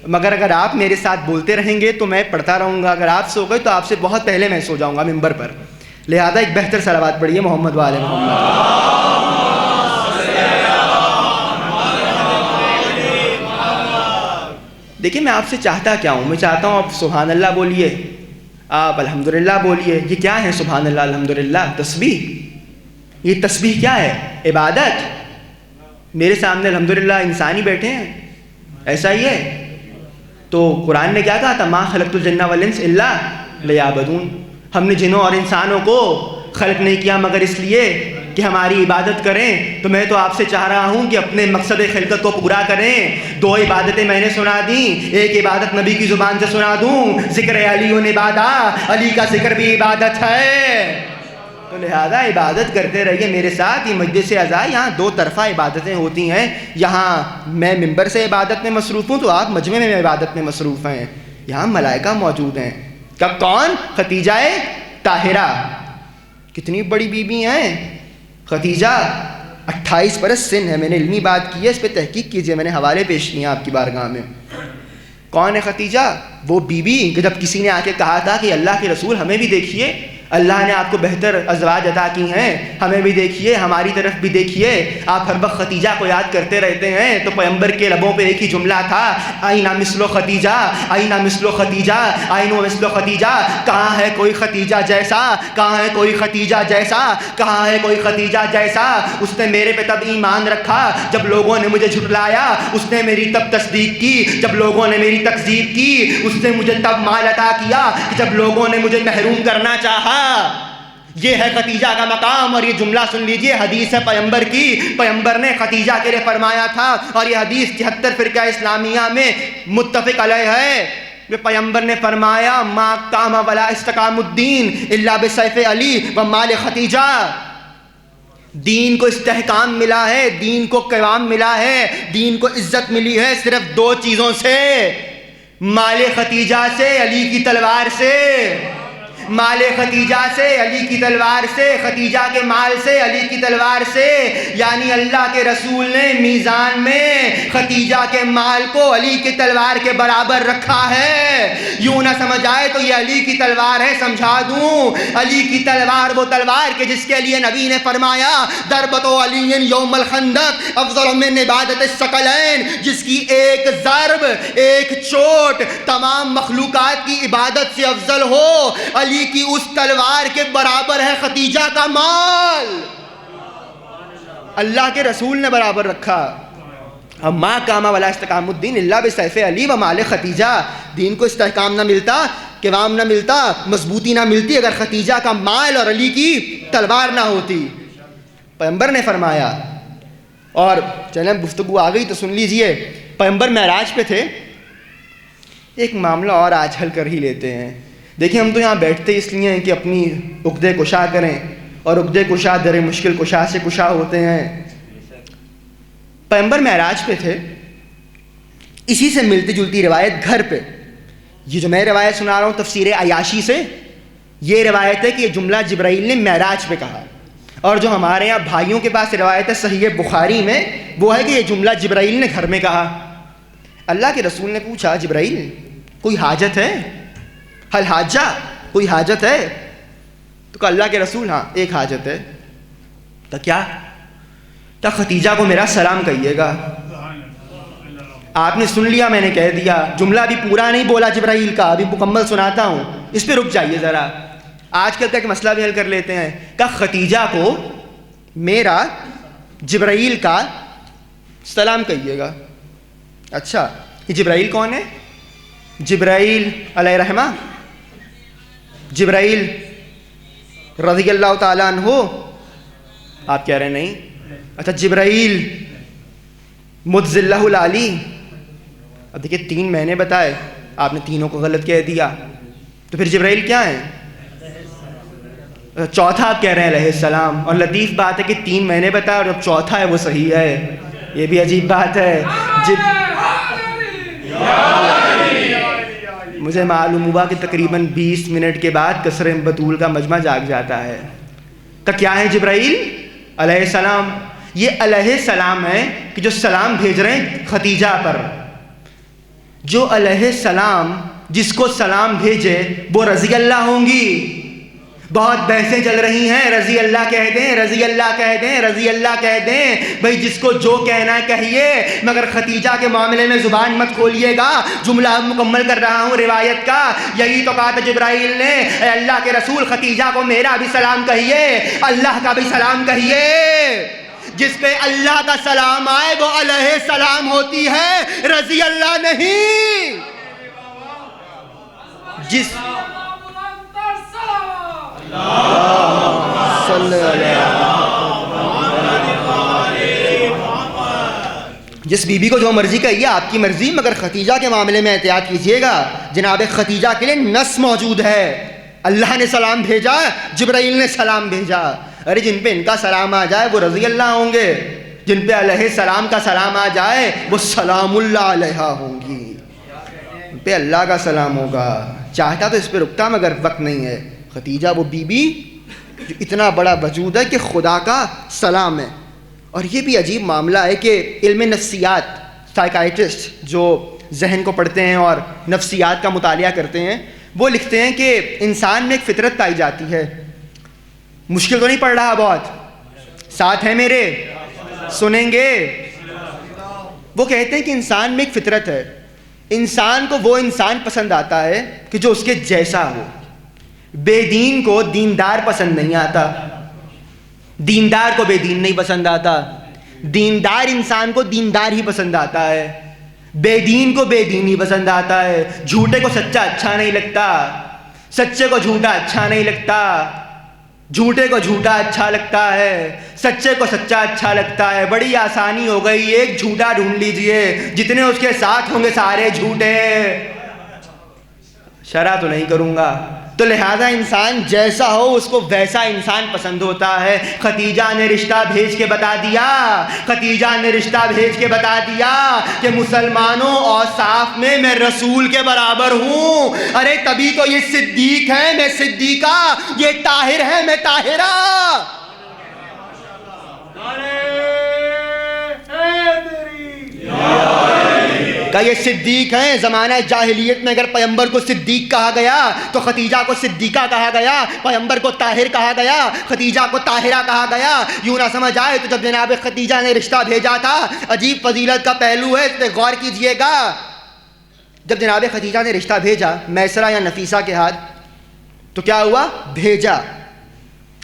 مگر اگر آپ میرے ساتھ بولتے رہیں گے تو میں پڑھتا رہوں گا. اگر آپ سو گئے تو آپ سے بہت پہلے میں سو جاؤں گا ممبر پر. لہذا ایک بہتر صلوات پڑھیے محمد و آل محمد. دیکھیں میں آپ سے چاہتا کیا ہوں, میں چاہتا ہوں آپ سبحان اللہ بولیے, آپ الحمدللہ بولیے. یہ کیا ہے سبحان اللہ الحمدللہ؟ تسبیح. یہ تسبیح کیا ہے؟ عبادت. میرے سامنے الحمدللہ انسان ہی بیٹھے ہیں, ایسا ہی ہے. تو قرآن نے کیا کہا تھا؟ ما خلقت الجن والانس الا لیعبدون. ہم نے جنوں اور انسانوں کو خلق نہیں کیا مگر اس لیے کہ ہماری عبادت کریں. تو میں تو آپ سے چاہ رہا ہوں کہ اپنے مقصد خلقت کو پورا کریں. 2 عبادتیں میں نے سنا دیں, ایک عبادت نبی کی زبان سے سنا دوں, ذکر علی و عبادہ, علی کا ذکر بھی عبادت ہے. تو لہذا عبادت کرتے رہیے میرے ساتھ. یہ مجلس اعزاء, یہاں 2 طرفہ عبادتیں ہوتی ہیں. یہاں میں ممبر سے عبادت میں مصروف ہوں تو آپ مجمع میں عبادت میں مصروف ہیں. یہاں ملائکہ موجود ہیں. کب؟ کون؟ ختیجہ طاہرہ. کتنی بڑی بیوی ہیں ختیجہ. 28 برس سن ہے. میں نے علمی بات کی ہے, اس پہ تحقیق کیجئے, میں نے حوالے پیش کیے ہیں آپ کی بارگاہ میں. کون ہے ختیجہ؟ وہ بیوی کہ جب کسی نے آ کے کہا تھا کہ اللہ کے رسول ہمیں بھی دیکھیے، اللہ نے آپ کو بہتر ازواج عطا کی ہیں، ہمیں بھی دیکھیے، ہماری طرف بھی دیکھیے، آپ ہر وقت ختیجہ کو یاد کرتے رہتے ہیں، تو پیغمبر کے لبوں پہ ایک ہی جملہ تھا، آئینہ مثل ختیجہ، آئینہ مثل ختیجہ، آئینہ مثل ختیجہ، کہاں ہے کوئی ختیجہ جیسا، کہاں ہے کوئی ختیجہ جیسا، کہاں ہے کوئی ختیجہ جیسا۔ اس نے میرے پہ تب ایمان رکھا جب لوگوں نے مجھے جھٹلایا، اس نے میری تب تصدیق کی جب لوگوں نے میری تکذیب کی، اس نے مجھے تب مال عطا کیا کہ جب لوگوں نے مجھے محروم کرنا چاہا۔ یہ ہے ختیجہ کا مقام، اور یہ جملہ سن لیجئے، حدیث ہے پیغمبر کی، پیغمبر نے ختیجہ کے لیے فرمایا تھا، اور یہ حدیث 73 فرقہ اسلامیہ میں متفق علیہ ہے۔ پیغمبر نے فرمایا ما قام ولا استقام الدین الا بسیف علی و مال ختیجہ، دین کو استحکام ملا ہے، دین کو قیام ملا ہے، دین کو عزت ملی ہے صرف دو چیزوں سے، مال ختیجہ سے، علی کی تلوار سے، مال ختیجہ سے، علی کی تلوار سے، ختیجہ کے مال سے، علی کی تلوار سے، یعنی اللہ کے رسول نے میزان میں ختیجہ کے مال کو علی کی تلوار کے برابر رکھا ہے۔ یوں نہ سمجھ آئے تو یہ علی کی تلوار ہے، سمجھا دوں، علی کی تلوار وہ تلوار کہ جس کے لیے نبی نے فرمایا ضربۃ علی یوم الخندق افضل من عبادت الثقلین، جس کی ایک ضرب، ایک چوٹ تمام مخلوقات کی عبادت سے افضل ہو، علی کی اس تلوار کے برابر ہے ختیجہ کا مال، اللہ کے رسول نے برابر رکھا۔ اب ما قام ولا استقام الدین الا بسیف علی و مال ختیجہ، دین کو استحکام نہ ملتا، قوام نہ ملتا، مضبوطی نہ ملتی اگر ختیجہ کا مال اور علی کی تلوار نہ ہوتی، پیغمبر نے فرمایا۔ اور چلیں گفتگو آ گئی تو سن لیجئے، پیغمبر معراج پہ تھے، ایک معاملہ اور آج حل کر ہی لیتے ہیں۔ دیکھیں ہم تو یہاں بیٹھتے اس لیے ہیں کہ اپنی عقدے کشا کریں، اور عقدے کشا در مشکل کشا سے کشا ہوتے ہیں۔ پیغمبر معراج پہ تھے، اسی سے ملتی جلتی روایت گھر پہ، یہ جو میں روایت سنا رہا ہوں تفسیر عیاشی سے، یہ روایت ہے کہ یہ جملہ جبرائیل نے معراج پہ کہا، اور جو ہمارے یہاں بھائیوں کے پاس روایت ہے صحیح بخاری میں، وہ ہے کہ یہ جملہ جبرائیل نے گھر میں کہا۔ اللہ کے رسول نے پوچھا جبرائیل کوئی حاجت ہے؟ حل حاجہ، کوئی حاجت ہے؟ تو کہا اللہ کے رسول ہاں ایک حاجت ہے۔ تو کیا؟ تو ختیجہ کو میرا سلام کہیے گا۔ آپ نے سن لیا، میں نے کہہ دیا، جملہ ابھی پورا نہیں بولا جبرائیل کا، ابھی مکمل سناتا ہوں، اس پہ رک جائیے ذرا، آج کل کا ایک مسئلہ بھی حل کر لیتے ہیں۔ کہ ختیجہ کو میرا جبرائیل کا سلام کہیے گا۔ اچھا یہ جبرائیل کون ہے؟ جبرائیل علیہ رحمہ، جبرائیل رضی اللہ تعالیٰ عنہ، آپ کہہ رہے ہیں نہیں؟ اچھا جبرائیل مدذلہ العالی، اب دیکھیں 3 مہینے بتائے، آپ نے تینوں کو غلط کہہ دیا، تو پھر جبرائیل کیا ہے؟ چوتھا آپ کہہ رہے ہیں علیہ السلام، اور لطیف بات ہے کہ 3 مہینے بتایا اور جب چوتھا ہے وہ صحیح ہے، یہ بھی عجیب بات ہے۔ مجھے معلوم ہوا کہ تقریباً 20 منٹ کے بعد قصر بطول کا مجمع جاگ جاتا ہے۔ تو کیا ہے جبرائیل علیہ السلام؟ یہ علیہ السلام ہے کہ جو سلام بھیج رہے ہیں ختیجہ پر، جو علیہ السلام جس کو سلام بھیجے وہ رضی اللہ ہوں گی۔ بہت بحثیں چل رہی ہیں، رضی اللہ کہہ دیں، رضی اللہ کہہ دیں، رضی اللہ کہہ دیں، بھئی جس کو جو کہنا ہے کہیے، مگر ختیجہ کے معاملے میں زبان مت کھولیے گا۔ جملہ مکمل کر رہا ہوں روایت کا، یہی تو کہا تھا جبرائیل نے، اے اللہ کے رسول ختیجہ کو میرا بھی سلام کہیے، اللہ کا بھی سلام کہیے۔ جس پہ اللہ کا سلام آئے وہ علیہ السلام ہوتی ہے، رضی اللہ نہیں۔ جس بی بی کو جو مرضی کہیے، آپ کی مرضی، مگر ختیجہ کے معاملے میں احتیاط کیجیے گا۔ جناب ختیجہ کے لیے نص موجود ہے، اللہ نے سلام بھیجا، جبرائیل نے سلام بھیجا۔ ارے جن پہ ان کا سلام آ جائے وہ رضی اللہ ہوں گے، جن پہ علیہ السلام کا سلام آ جائے وہ سلام اللہ علیہ ہوں گی، ان پہ اللہ کا سلام ہوگا۔ چاہتا تو اس پہ رکتا مگر وقت نہیں ہے۔ ختیجہ وہ بی بی جو اتنا بڑا وجود ہے کہ خدا کا سلام ہے۔ اور یہ بھی عجیب معاملہ ہے کہ علم نفسیات، سائیکائٹرسٹ جو ذہن کو پڑھتے ہیں اور نفسیات کا مطالعہ کرتے ہیں، وہ لکھتے ہیں کہ انسان میں ایک فطرت پائی جاتی ہے. مشکل تو نہیں پڑ رہا بہت؟ ساتھ ہیں میرے؟ سنیں گے؟ وہ کہتے ہیں کہ انسان میں ایک فطرت ہے، انسان کو وہ انسان پسند آتا ہے کہ جو اس کے جیسا ہو. بے دین کو دیندار پسند نہیں آتا، دیندار کو بے دین نہیں پسند آتا، دیندار انسان کو دیندار ہی پسند آتا ہے، بے دین کو بے دین ہی پسند آتا ہے. جھوٹے کو سچا اچھا نہیں لگتا، سچے کو جھوٹا اچھا نہیں لگتا، جھوٹے کو جھوٹا اچھا لگتا ہے، سچے کو سچا اچھا لگتا ہے. بڑی آسانی ہو گئی، ایک جھوٹا ڈھونڈ لیجئے، جتنے اس کے ساتھ ہوں گے سارے جھوٹے. شرح تو نہیں کروں گا. تو لہذا انسان جیسا ہو اس کو ویسا انسان پسند ہوتا ہے. ختیجہ نے رشتہ بھیج کے بتا دیا، ختیجہ نے رشتہ بھیج کے بتا دیا کہ مسلمانوں اوصاف میں میں رسول کے برابر ہوں. ارے تبھی تو یہ صدیق ہے، میں صدیقہ، یہ طاہر ہے، میں طاہرہ. کہ یہ صدیق ہیں. زمانہ جاہلیت میں اگر پیغمبر کو صدیق کہا گیا تو ختیجہ کو صدیقہ کہا گیا، پیغمبر کو طاہر کہا گیا، ختیجہ کو طاہرہ کہا گیا. یوں نہ سمجھ آئے تو جب جناب ختیجہ نے رشتہ بھیجا تھا، عجیب فضیلت کا پہلو ہے، اس پہ غور کیجئے گا. جب جناب ختیجہ نے رشتہ بھیجا میسرہ یا نفیسہ کے ہاتھ، تو کیا ہوا؟ بھیجا.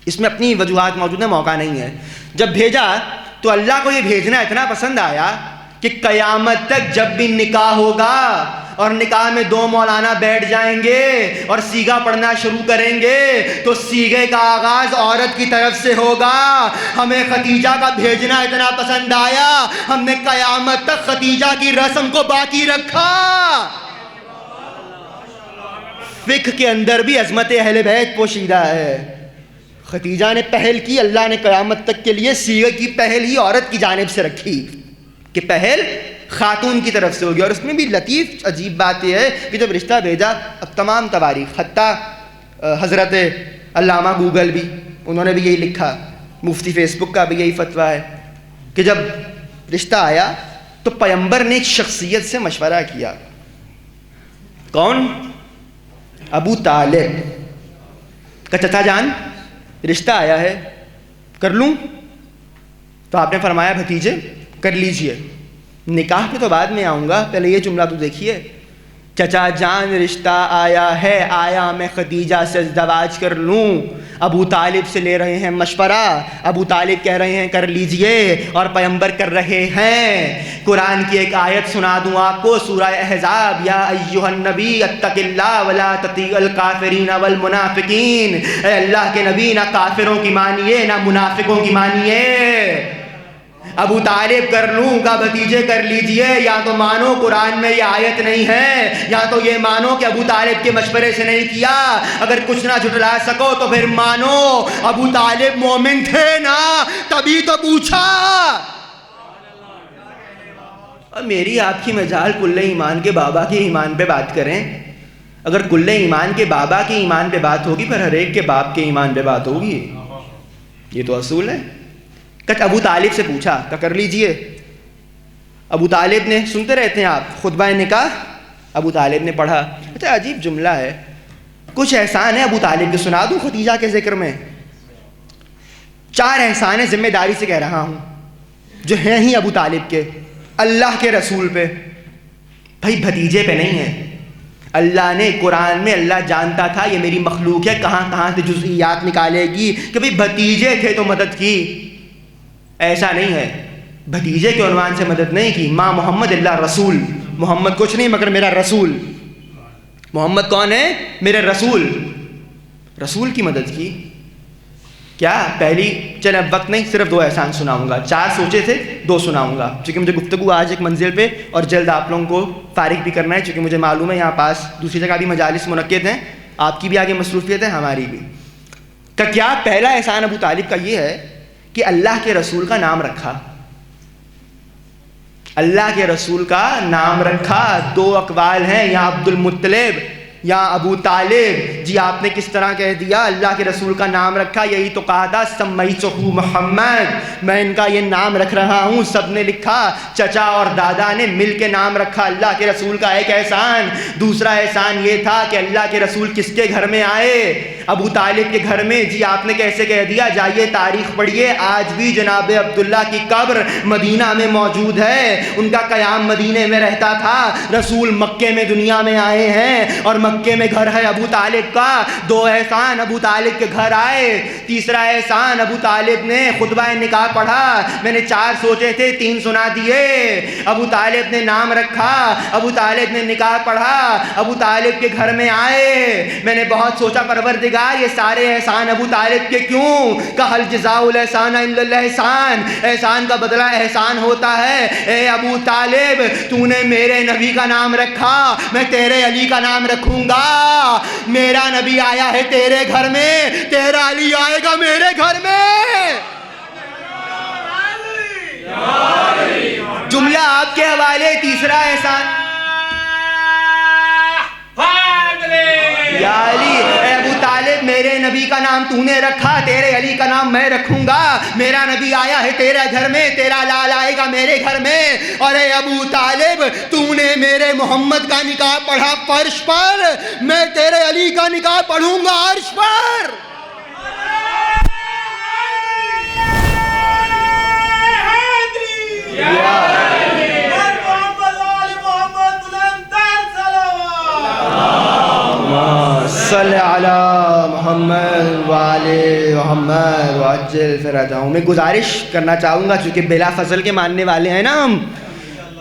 اس میں اپنی وجوہات موجود ہیں، موقع نہیں ہے. جب بھیجا تو اللہ کو یہ بھیجنا اتنا پسند آیا کہ قیامت تک جب بھی نکاح ہوگا اور نکاح میں دو مولانا بیٹھ جائیں گے اور سیغہ پڑھنا شروع کریں گے تو سیغے کا آغاز عورت کی طرف سے ہوگا. ہمیں ختیجہ کا بھیجنا اتنا پسند آیا، ہم نے قیامت تک ختیجہ کی رسم کو باقی رکھا. فقہ کے اندر بھی عظمت اہل بیت پوشیدہ ہے. ختیجہ نے پہل کی، اللہ نے قیامت تک کے لیے سیغے کی پہل ہی عورت کی جانب سے رکھی کہ پہل خاتون کی طرف سے ہوگی. اور اس میں بھی لطیف عجیب بات یہ ہے کہ جب رشتہ بھیجا، اب تمام تواریخ، حتیٰ حضرت علامہ گوگل بھی انہوں نے بھی یہی لکھا، مفتی فیس بک کا بھی یہی فتویٰ ہے کہ جب رشتہ آیا تو پیغمبر نے ایک شخصیت سے مشورہ کیا. کون؟ ابو طالب. کہ چچا جان رشتہ آیا ہے، کر لوں؟ تو آپ نے فرمایا بھتیجے کر لیجئے، نکاح پہ تو بعد میں آؤں گا، پہلے یہ جملہ تو دیکھیے. چچا جان رشتہ آیا ہے، آیا میں خدیجہ سے ازدواج کر لوں. ابو طالب سے لے رہے ہیں مشورہ، ابو طالب کہہ رہے ہیں کر لیجئے، اور پیغمبر کر رہے ہیں. قرآن کی ایک آیت سنا دوں آپ کو، سورہ احزاب، یا ایھا النبی اتق اللہ ولا تطیع الکافرین والمنافقین. اے اللہ کے نبی نہ کافروں کی مانیے نہ منافقوں کی مانیے. ابو طالب کر لوں کا بھتیجے کر لیجئے. یا تو مانو قرآن میں یہ آیت نہیں ہے، یا تو یہ مانو کہ ابو طالب کے مشورے سے نہیں کیا. اگر کچھ نہ جھٹلا سکو تو پھر مانو ابو طالب مومن تھے نا، تبھی تو پوچھا. اور میری آپ کی مجال کل ایمان کے بابا کے ایمان پہ بات کریں. اگر کل ایمان کے بابا کے ایمان پہ بات ہوگی پھر ہر ایک کے باپ کے ایمان پہ بات ہوگی. یہ تو اصول ہے. ابو طالب سے پوچھا کہ کر لیجئے. ابو طالب نے، سنتے رہتے ہیں آپ خطبہ نکاح، ابو طالب نے پڑھا. اچھا عجیب جملہ ہے، کچھ احسان ہے ابو طالب کے، سنا دوں ختیجہ کے ذکر میں. 4 احسان ہے، ذمہ داری سے کہہ رہا ہوں، جو ہیں ہی ابو طالب کے، اللہ کے رسول پہ. بھائی بھتیجے پہ نہیں ہے. اللہ نے قرآن میں، اللہ جانتا تھا یہ میری مخلوق ہے، کہاں کہاں سے جزئیات نکالے گی کہ بھائی بھتیجے تھے تو مدد کی. ایسا نہیں ہے، بھتیجے کے عنوان سے مدد نہیں کی. ماں محمد اللہ رسول، محمد کچھ نہیں مگر میرا رسول. محمد کون ہے؟ میرے رسول. رسول کی مدد کی. کیا پہلی، چلے اب وقت نہیں، صرف 2 احسان سناؤں گا. 4 سوچے تھے، 2 سناؤں گا چونکہ مجھے گفتگو آج ایک منزل پہ اور جلد آپ لوگوں کو فارغ بھی کرنا ہے، چونکہ مجھے معلوم ہے یہاں پاس دوسری جگہ بھی مجالس منعقد ہیں، آپ کی بھی آگے مصروفیت ہے، ہماری بھی. کہ کیا پہلا احسان ابو طالب کا یہ ہے کہ اللہ کے رسول کا نام رکھا. اللہ کے رسول کا نام رکھا. 2 اقوال ہیں، یا عبد المطلب یا ابو طالب جی آپ نے کس طرح کہہ دیا، اللہ کے رسول کا نام رکھا، یہی تو کہا تھا سمیتہ محمد، میں ان کا یہ نام رکھ رہا ہوں. سب نے لکھا، چچا اور دادا نے مل کے نام رکھا. اللہ کے رسول کا ایک احسان. دوسرا احسان یہ تھا کہ اللہ کے رسول کس کے گھر میں آئے؟ ابو طالب کے گھر میں. جی آپ نے کیسے کہہ دیا؟ جائیے تاریخ پڑھیے، آج بھی جناب عبداللہ کی قبر مدینہ میں موجود ہے. ان کا قیام مدینے میں رہتا تھا. رسول مکے میں دنیا میں آئے ہیں اور مکے میں گھر ہے ابو طالب کا. دو احسان، ابو طالب کے گھر آئے. تیسرا احسان، ابو طالب نے خطبہ نکاح پڑھا. میں نے 4 سوچے تھے، 3 سنا دیے. ابو طالب نے نام رکھا، ابو طالب نے نکاح پڑھا، ابو طالب کے گھر میں آئے. میں نے بہت سوچا پروردگار یہ سارے احسان ابو طالب کے کیوں؟ کہ حل جزاء الاحسان الا الاحسان، احسان کا بدلہ احسان ہوتا ہے. اے ابو طالب تو نے میرے نبی کا نام رکھا، میں تیرے علی کا نام رکھوں گا. میرا نبی آیا ہے تیرے گھر میں، تیرا علی آئے گا میرے گھر میں. جملہ آپ کے حوالے. تیسرا احسان، یا علی اے ابو طالب میرے نبی کا نام تو نے رکھا، تیرے علی کا نام میں رکھوں گا. میرا نبی آیا ہے تیرے گھر میں، تیرا لال آئے گا میرے گھر میں. اور اے ابو طالب تو نے میرے محمد کا نکاح پڑھا فرش پر، میں تیرے علی کا نکاح پڑھوں گا عرش پر. صلی علی محمد وعلی محمد وعجل فرجہم. میں گزارش کرنا چاہوں گا چونکہ بلا فضل کے ماننے والے ہیں نا ہم،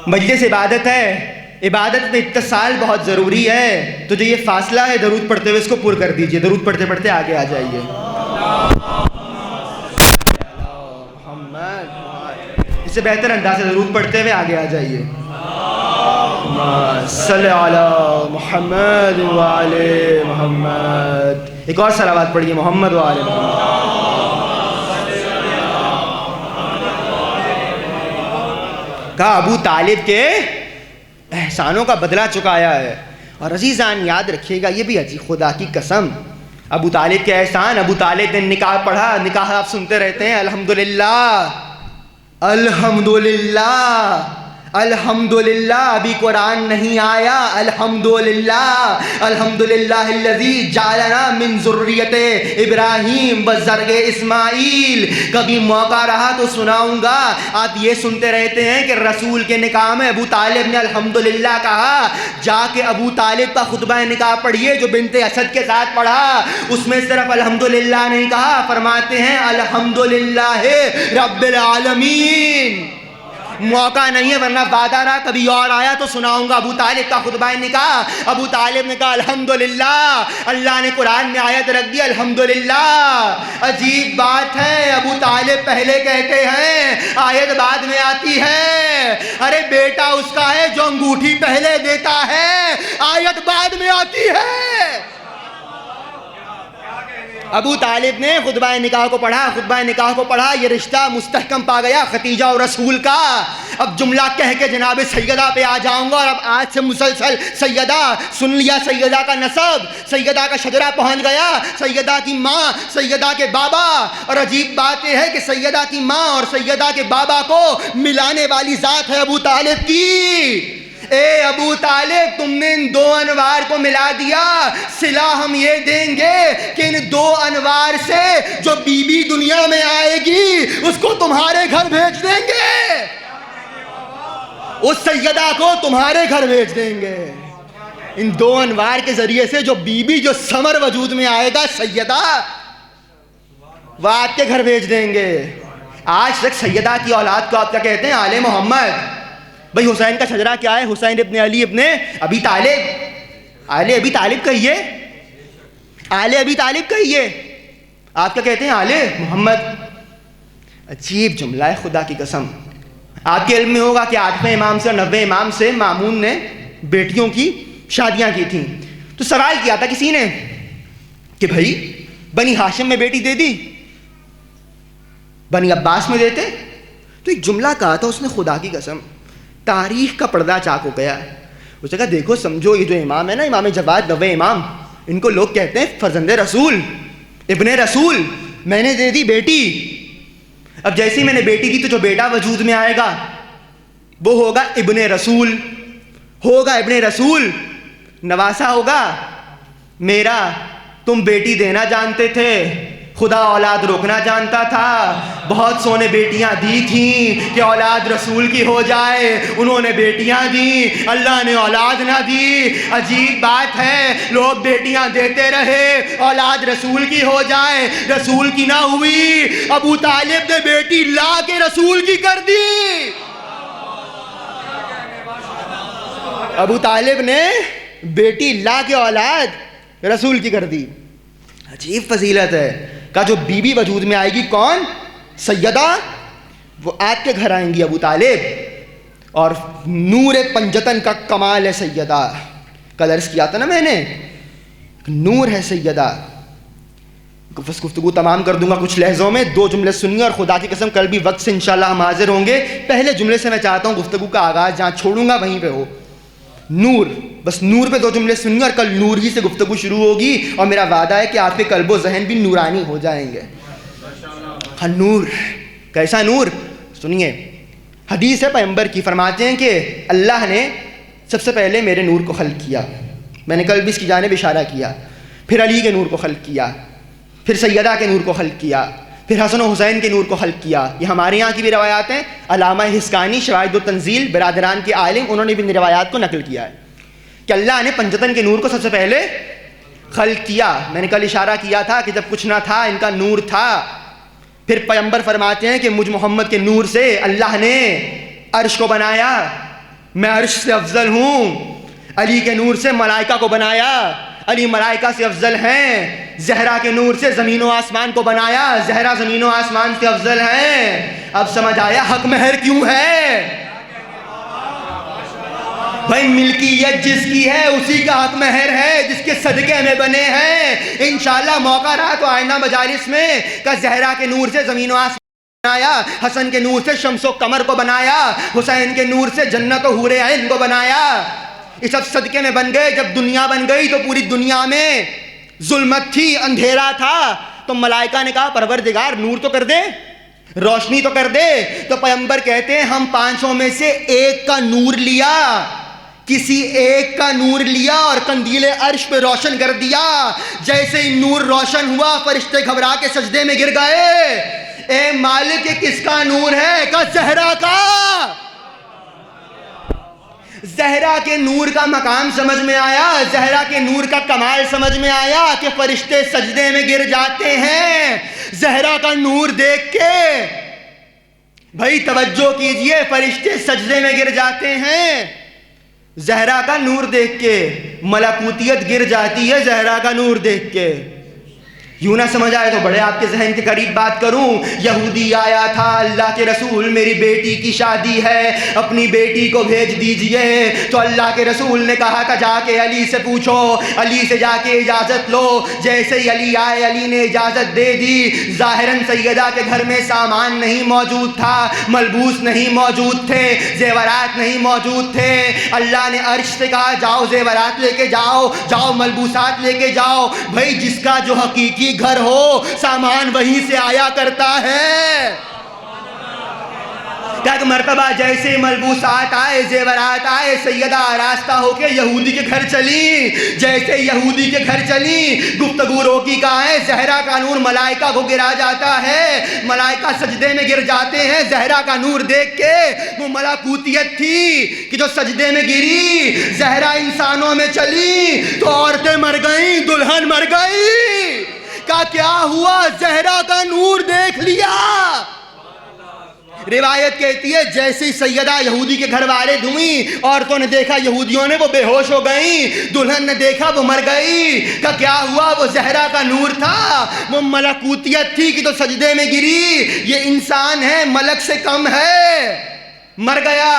مجلس عبادت ہے، عبادت میں اتصال بہت ضروری ہے. تو جو یہ فاصلہ ہے درود پڑھتے ہوئے اس کو پر کر دیجئے. درود پڑھتے پڑھتے آگے آ جائیے. اس سے بہتر انداز سے درود پڑھتے ہوئے آگے آ جائیے. صلی علی محمد وعلی محمد. ایک اور صلوات پڑھیے، محمد وعلی محمد. کہا ابو طالب کے احسانوں کا بدلہ چکایا ہے. اور عزیزان یاد رکھیے گا، یہ بھی عجیب، خدا کی قسم، ابو طالب کے احسان. ابو طالب نے نکاح پڑھا، نکاح آپ سنتے رہتے ہیں، الحمدللہ الحمدللہ الحمدللہ. ابھی قرآن نہیں آیا. الحمدللہ الحمدللہ الذی جعلنا من ذریت ابراہیم وزرع اسماعیل. کبھی موقع رہا تو سناؤں گا. آپ یہ سنتے رہتے ہیں کہ رسول کے نکاح میں ابو طالب نے الحمدللہ کہا. جا کے ابو طالب کا خطبہ نکاح پڑھیے جو بنت اسد کے ساتھ پڑھا، اس میں صرف الحمدللہ نہیں کہا، فرماتے ہیں الحمدللہ رب العالمین. موقع نہیں ہے ورنہ وعدہ رہا کبھی اور آیا تو سناؤں گا ابو طالب کا خطبہ نکاح. ابو طالب نے کہا الحمدللہ. اللہ نے قرآن میں آیت رکھ دی الحمدللہ. عجیب بات ہے، ابو طالب پہلے کہتے ہیں، آیت بعد میں آتی ہے. ارے بیٹا اس کا ہے جو انگوٹھی پہلے دیتا ہے، آیت بعد میں آتی ہے. ابو طالب نے خطبہ نکاح کو پڑھا، خطبہ نکاح کو پڑھا، یہ رشتہ مستحکم پا گیا ختیجہ اور رسول کا. اب جملہ کہہ کے جناب سیدہ پہ آ جاؤں گا. اور اب آج سے مسلسل سیدہ سن لیا، سیدہ کا نسب، سیدہ کا شجرہ پہنچ گیا، سیدہ کی ماں، سیدہ کے بابا. اور عجیب بات یہ ہے کہ سیدہ کی ماں اور سیدہ کے بابا کو ملانے والی ذات ہے ابو طالب کی. اے ابو طالب تم نے ان 2 انوار کو ملا دیا. صلہ ہم یہ دیں گے کہ ان 2 انوار سے جو بی بی دنیا میں آئے گی اس کو تمہارے گھر بھیج دیں گے، اس سیدہ کو تمہارے گھر بھیج دیں گے. ان 2 انوار کے ذریعے سے جو بی بی جو ثمر وجود میں آئے گا سیدہ، وہ آپ کے گھر بھیج دیں گے. آج تک سیدہ کی اولاد کو آپ کیا کہتے ہیں؟ آل محمد. بھئی حسین کا شجرہ کیا ہے؟ حسین ابن علی ابن ابی طالب. آل ابی طالب کہیے، آل ابی طالب کہیے. آپ کیا کہتے ہیں؟ آل محمد. عجیب جملہ ہے خدا کی قسم. آپ کے علم میں ہوگا کہ 8ویں امام سے اور 9ویں امام سے مامون نے بیٹیوں کی شادیاں کی تھیں. تو سوال کیا تھا کسی نے کہ بھائی بنی ہاشم میں بیٹی دے دی، بنی عباس میں دیتے. تو ایک جملہ کہا تھا اس نے، خدا کی قسم تاریخ کا پردہ چاک ہو گیا. اس نے کہا دیکھو سمجھو یہ جو امام ہے نا امام جواد نوے امام, ان کو لوگ کہتے ہیں فرزند رسول, ابن رسول, میں نے دے دی بیٹی. اب جیسی میں نے بیٹی دی تو جو بیٹا وجود میں آئے گا وہ ہوگا ابن رسول, ہوگا ابن رسول, نواسا ہوگا میرا. تم بیٹی دینا جانتے تھے, خدا اولاد روکنا جانتا تھا. بہت سونے بیٹیاں دی تھیں کہ اولاد رسول کی ہو جائے, انہوں نے بیٹیاں دیں, اللہ نے اولاد نہ دی. عجیب بات ہے, لوگ بیٹیاں دیتے رہے اولاد رسول کی ہو جائے, رسول کی نہ ہوئی. ابو طالب نے بیٹی لا کے رسول کی کر دی. ابو طالب نے بیٹی لا کے اولاد رسول کی کر دی. عجیب فضیلت ہے. کہ جو بی بی وجود میں آئے گی کون؟ سیدہ, وہ آپ کے گھر آئیں گی ابو طالب, اور نور پنجتن کا کمال ہے سیدہ. کل عرض کیا تھا نا میں نے, نور ہے سیدہ. بس گفتگو تمام کر دوں گا کچھ لہجوں میں, 2 جملے سنیے, اور خدا کی قسم کل بھی وقت سے انشاءاللہ ہم حاضر ہوں گے. پہلے جملے سے میں چاہتا ہوں گفتگو کا آغاز جہاں چھوڑوں گا وہیں پہ ہو. نور, بس نور پہ 2 جملے سنیے, اور کل نور ہی سے گفتگو شروع ہوگی, اور میرا وعدہ ہے کہ آپ کے قلب و ذہن بھی نورانی ہو جائیں گے. ہاں نور, کیسا نور؟ سنیے, حدیث ہے پیغمبر کی, فرماتے ہیں کہ اللہ نے سب سے پہلے میرے نور کو خلق کیا, میں نے کل بھی اس کی جانب اشارہ کیا, پھر علی کے نور کو خلق کیا, پھر سیدہ کے نور کو خلق کیا, پھر حسن و حسین کے نور کو خلق کیا. یہ ہمارے یہاں کی بھی روایات ہیں. علامہ حسکانی شواہد التنزیل برادران کے عالم, انہوں نے بھی ان روایات کو نقل کیا ہے کہ اللہ نے پنجتن کے نور کو سب سے پہلے خلق کیا. میں نے کل اشارہ کیا تھا کہ جب کچھ نہ تھا ان کا نور تھا. پھر پیغمبر فرماتے ہیں کہ مجھ محمد کے نور سے اللہ نے عرش کو بنایا, میں عرش سے افضل ہوں. علی کے نور سے ملائکہ کو بنایا, علی ملائکہ سے افضل ہیں. زہرا کے نور سے زمین و آسمان کو بنایا, زہرا زمین و آسمان سے افضل ہیں. اب سمجھ آیا حق مہر کیوں ہے؟ بھائی ملکیت جس کی ہے اسی کا حق مہر ہے, جس کے صدقے میں بنے ہیں. انشاءاللہ موقع رہا تو آئندہ مجالس میں کہ زہرا کے نور سے زمین و آسمان بنایا, حسن کے نور سے شمس و قمر کو بنایا, حسین کے نور سے جنت و حور عین کو بنایا. یہ سب صدقے میں بن گئے. جب دنیا بن گئی تو پوری دنیا میں ظلمت تھی, اندھیرا تھا, تو ملائکہ نے کہا پروردگار نور تو کر دے, روشنی تو کر دے. تو پیغمبر کہتے ہیں ہم 500 میں سے ایک کا نور لیا, کسی ایک کا نور لیا اور قندیل عرش پہ روشن کر دیا. جیسے ہی نور روشن ہوا فرشتے گھبرا کے سجدے میں گر گئے. اے مالک یہ کس کا نور ہے؟ کہ زہرا کا. زہرا کے نور کا مقام سمجھ میں آیا, زہرا کے نور کا کمال سمجھ میں آیا کہ فرشتے سجدے میں گر جاتے ہیں زہرا کا نور دیکھ کے. بھائی توجہ کیجئے, فرشتے سجدے میں گر جاتے ہیں زہرا کا نور دیکھ کے, ملکوتیت گر جاتی ہے زہرا کا نور دیکھ کے. یوں نہ سمجھ آئے تو بڑے آپ کے ذہن کے قریب بات کروں. یہودی آیا تھا, اللہ کے رسول میری بیٹی کی شادی ہے, اپنی بیٹی کو بھیج دیجئے. تو اللہ کے رسول نے کہا کہ جا کے علی سے پوچھو, علی سے جا کے اجازت لو. جیسے ہی علی آئے علی نے اجازت دے دی. ظاہراً سیدہ کے گھر میں سامان نہیں موجود تھا, ملبوس نہیں موجود تھے, زیورات نہیں موجود تھے. اللہ نے عرش سے کہا جاؤ زیورات لے کے جاؤ, جاؤ ملبوسات لے کے جاؤ. بھائی جس کا جو حقیقی گھر ہو سامان وہیں سے آیا کرتا ہے. کہ مرتبہ جیسے ملبوسات آئے, زیورات آئے, سیدہ آراستہ ہو کے یہودی کے گھر چلی. جیسے یہودی کے گھر چلی گفتگو روکی کہاں ہے, زہرا کا نور ملائکہ کو گرا جاتا ہے, ملائکہ سجدے میں گر جاتے ہیں زہرا کا نور دیکھ کے. وہ ملکوتیت تھی کہ جو سجدے میں گری. زہرا انسانوں میں چلی تو عورتیں مر گئیں, دلہن مر گئی. کیا ہوا؟ زہرا کا نور دیکھ لیا. روایت کہتی ہے جیسی سیدہ یہودی کے گھر والے دھوئیں, عورتوں نے دیکھا یہودیوں نے وہ بے ہوش ہو گئیں, دلہن نے دیکھا وہ مر گئی. کیا ہوا؟ وہ زہرا کا نور تھا, وہ ملکوتیت تھی کہ تو سجدے میں گری. یہ انسان ہے, ملک سے کم ہے, مر گیا.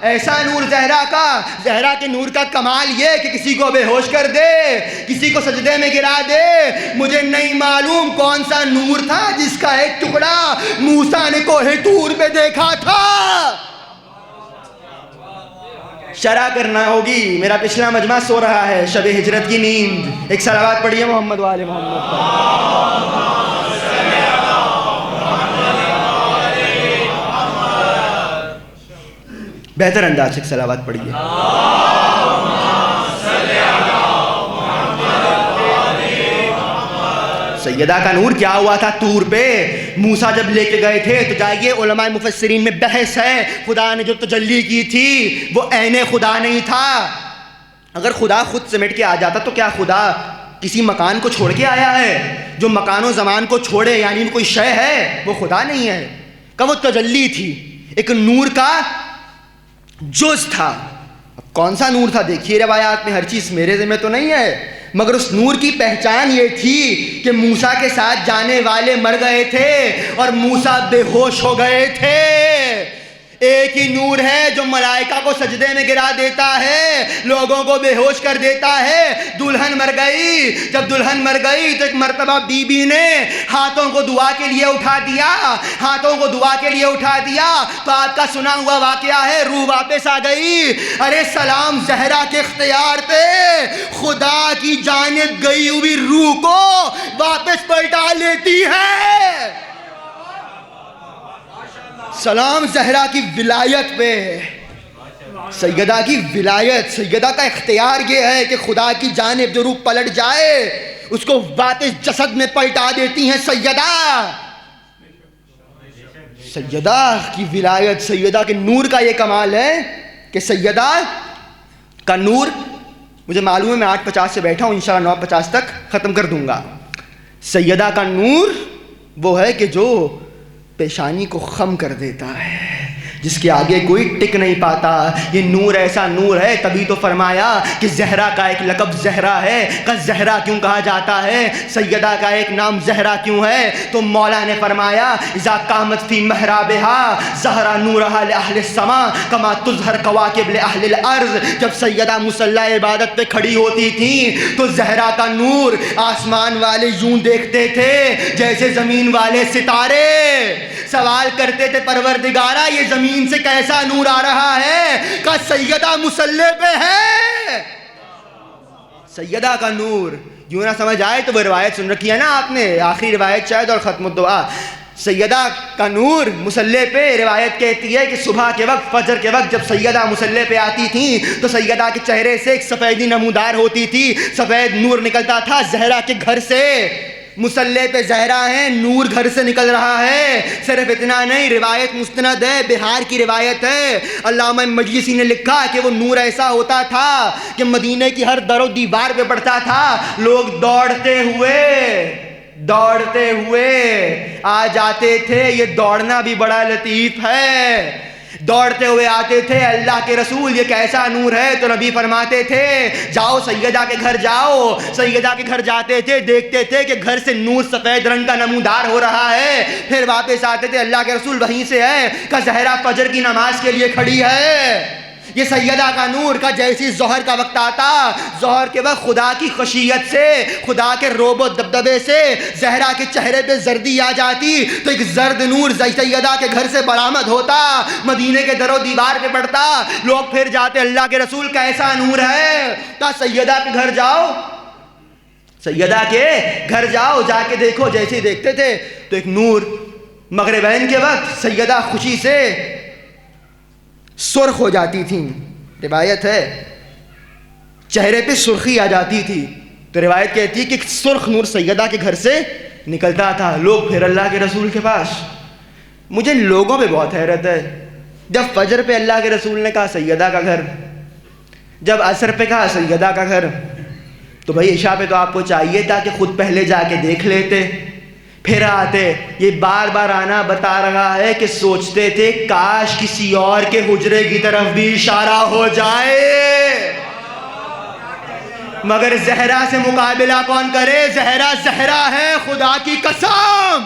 ایسا نور زہرا کا. زہرا کے نور کا کمال یہ کہ کسی کو بے ہوش کر دے, کسی کو سجدے میں گرا دے. مجھے نہیں معلوم کون سا نور تھا جس کا ایک ٹکڑا موسیٰ نے کوہ طور پہ دیکھا تھا. شرح کرنا ہوگی. میرا پچھلا مجمع سو رہا ہے شب ہجرت کی نیند. ایک صلوات پڑھیے محمد والے محمد پر. بہتر انداز سے صلوات پڑھیے. سیدہ کا نور کیا ہوا تھا طور پہ؟ موسیٰ جب لے کے گئے تھے تو جائیے علماء مفسرین میں بحث ہے. خدا نے جو تجلی کی تھی وہ عین خدا نہیں تھا. اگر خدا خود سمٹ کے آ جاتا تو کیا خدا کسی مکان کو چھوڑ کے آیا ہے؟ جو مکان و زمان کو چھوڑے یعنی کوئی شے ہے، وہ خدا نہیں ہے. کہ وہ تجلی تھی، ایک نور کا جز تھا. اب کون سا نور تھا دیکھیے روایات میں، ہر چیز میرے ذمہ تو نہیں ہے، مگر اس نور کی پہچان یہ تھی کہ موسیٰ کے ساتھ جانے والے مر گئے تھے اور موسیٰ بے ہوش ہو گئے تھے. ایک ہی نور ہے جو ملائکہ کو سجدے میں گرا دیتا ہے، لوگوں کو بے ہوش کر دیتا ہے. دلہن مر گئی، جب دلہن مر گئی تو ایک مرتبہ بی بی نے ہاتھوں کو دعا کے لیے اٹھا دیا، ہاتھوں کو دعا کے لیے اٹھا دیا تو آپ کا سنا ہوا واقعہ ہے، روح واپس آ گئی. ارے سلام زہرا کے اختیار پہ خدا کی جانب گئی ہوئی روح کو واپس پلٹا لیتی ہے. سلام زہرا کی ولایت پہ، سیدہ کی ولایت، سیدہ کا اختیار یہ ہے کہ خدا کی جانب جو روح پلٹ جائے اس کو واپس جسد میں پلٹا دیتی ہیں. سیدہ کی ولایت، سیدہ کے نور کا یہ کمال ہے کہ سیدہ کا نور، مجھے معلوم ہے میں 8:50 سے بیٹھا ہوں، انشاءاللہ 9:50 تک ختم کر دوں گا. سیدہ کا نور وہ ہے کہ جو پیشانی کو خم کر دیتا ہے، جس کے آگے کوئی ٹک نہیں پاتا. یہ نور ایسا نور ہے، تبھی تو فرمایا کہ زہرا کا ایک لقب زہرا ہے. کہ زہرا کیوں کہا جاتا ہے، سیدہ کا ایک نام زہرا کیوں ہے؟ تو مولا نے فرمایا اذا قامت فی محرابها زہرا نورها لأہل السماء کما تظہر کواکب لأہل الارض. جب سیدہ مصلی عبادت پہ کھڑی ہوتی تھیں تو زہرا کا نور آسمان والے یوں دیکھتے تھے جیسے زمین والے ستارے. سوال کرتے تھے پروردگارا یہ زمین سے کیسا نور آ رہا ہے؟ کہ سیدہ مصلی پہ ہے. سیدہ کا نور یوں نہ سمجھ آئے تو وہ روایت سن رکھی ہے نا آپ نے، آخری روایت شاید اور ختم الدعا. سیدہ کا نور مصلی پہ، روایت کہتی ہے کہ صبح کے وقت، فجر کے وقت جب سیدہ مصلی پہ آتی تھیں تو سیدہ کے چہرے سے ایک سفیدی نمودار ہوتی تھی، سفید نور نکلتا تھا زہرا کے گھر سے. مصلی پہ زہرا ہے، نور گھر سے نکل رہا ہے. صرف اتنا نہیں، روایت مستند ہے، بہار کی روایت ہے. علامہ مجلسی نے لکھا کہ وہ نور ایسا ہوتا تھا کہ مدینہ کی ہر در و دیوار پہ پڑتا تھا، لوگ دوڑتے ہوئے آ جاتے تھے. یہ دوڑنا بھی بڑا لطیف ہے. دوڑتے ہوئے آتے تھے، اللہ کے رسول یہ کیسا نور ہے؟ تو نبی فرماتے تھے جاؤ سیدہ کے گھر جاؤ. سیدہ کے گھر جاتے تھے، دیکھتے تھے کہ گھر سے نور سفید رنگ کا نمودار ہو رہا ہے. پھر واپس آتے تھے، اللہ کے رسول وہیں سے ہے کہ زہرا فجر کی نماز کے لیے کھڑی ہے. یہ سیدہ کا نور کا جیسی ظہر کا وقت آتا، ظہر کے وقت خدا کی خشیت سے، خدا کے روب و دبدبے سے زہرا کے چہرے پہ زردی آ جاتی تو ایک زرد نور سیدہ کے گھر سے برآمد ہوتا، مدینے کے در و دیوار پہ پڑتا. لوگ پھر جاتے اللہ کے رسول کیسا نور ہے؟ کہا سیدہ کے گھر جاؤ، سیدہ کے گھر جاؤ، جا کے دیکھو. جیسے ہی دیکھتے تھے تو ایک نور، مغربین کے وقت سیدہ خوشی سے سرخ ہو جاتی تھیں. روایت ہے چہرے پہ سرخی آ جاتی تھی. تو روایت کہتی ہے کہ سرخ نور سیدہ کے گھر سے نکلتا تھا. لوگ پھر اللہ کے رسول کے پاس. مجھے لوگوں پہ بہت حیرت ہے، جب فجر پہ اللہ کے رسول نے کہا سیدہ کا گھر، جب عصر پہ کہا سیدہ کا گھر، تو بھائی عشاء پہ تو آپ کو چاہیے تھا کہ خود پہلے جا کے دیکھ لیتے پھر آتے. یہ بار بار آنا بتا رہا ہے کہ سوچتے تھے کاش کسی اور کے حجرے کی طرف بھی اشارہ ہو جائے، مگر زہرا سے مقابلہ کون کرے؟ زہرا زہرا ہے، خدا کی قسم.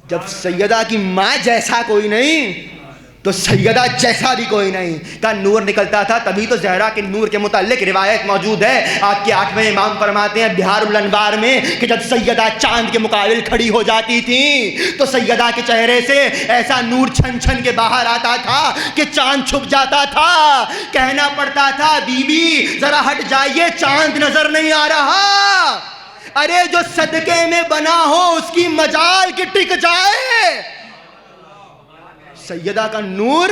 جب سیدہ کی ماں جیسا کوئی نہیں تو سیدہ جیسا بھی کوئی نہیں کا نور نکلتا تھا. تبھی تو زہرا کے نور کے متعلق روایت موجود ہے. آپ کے 8ویں امام فرماتے ہیں بہار الانوار میں کہ جب سیدہ چاند کے مقابل کھڑی ہو جاتی تھی تو سیدہ کے چہرے سے ایسا نور چھن چھن کے باہر آتا تھا کہ چاند چھپ جاتا تھا. کہنا پڑتا تھا بی بی ذرا ہٹ جائیے, چاند نظر نہیں آ رہا. ارے جو صدقے میں بنا ہو اس کی مجال کی ٹک جائے. سیدہ کا نور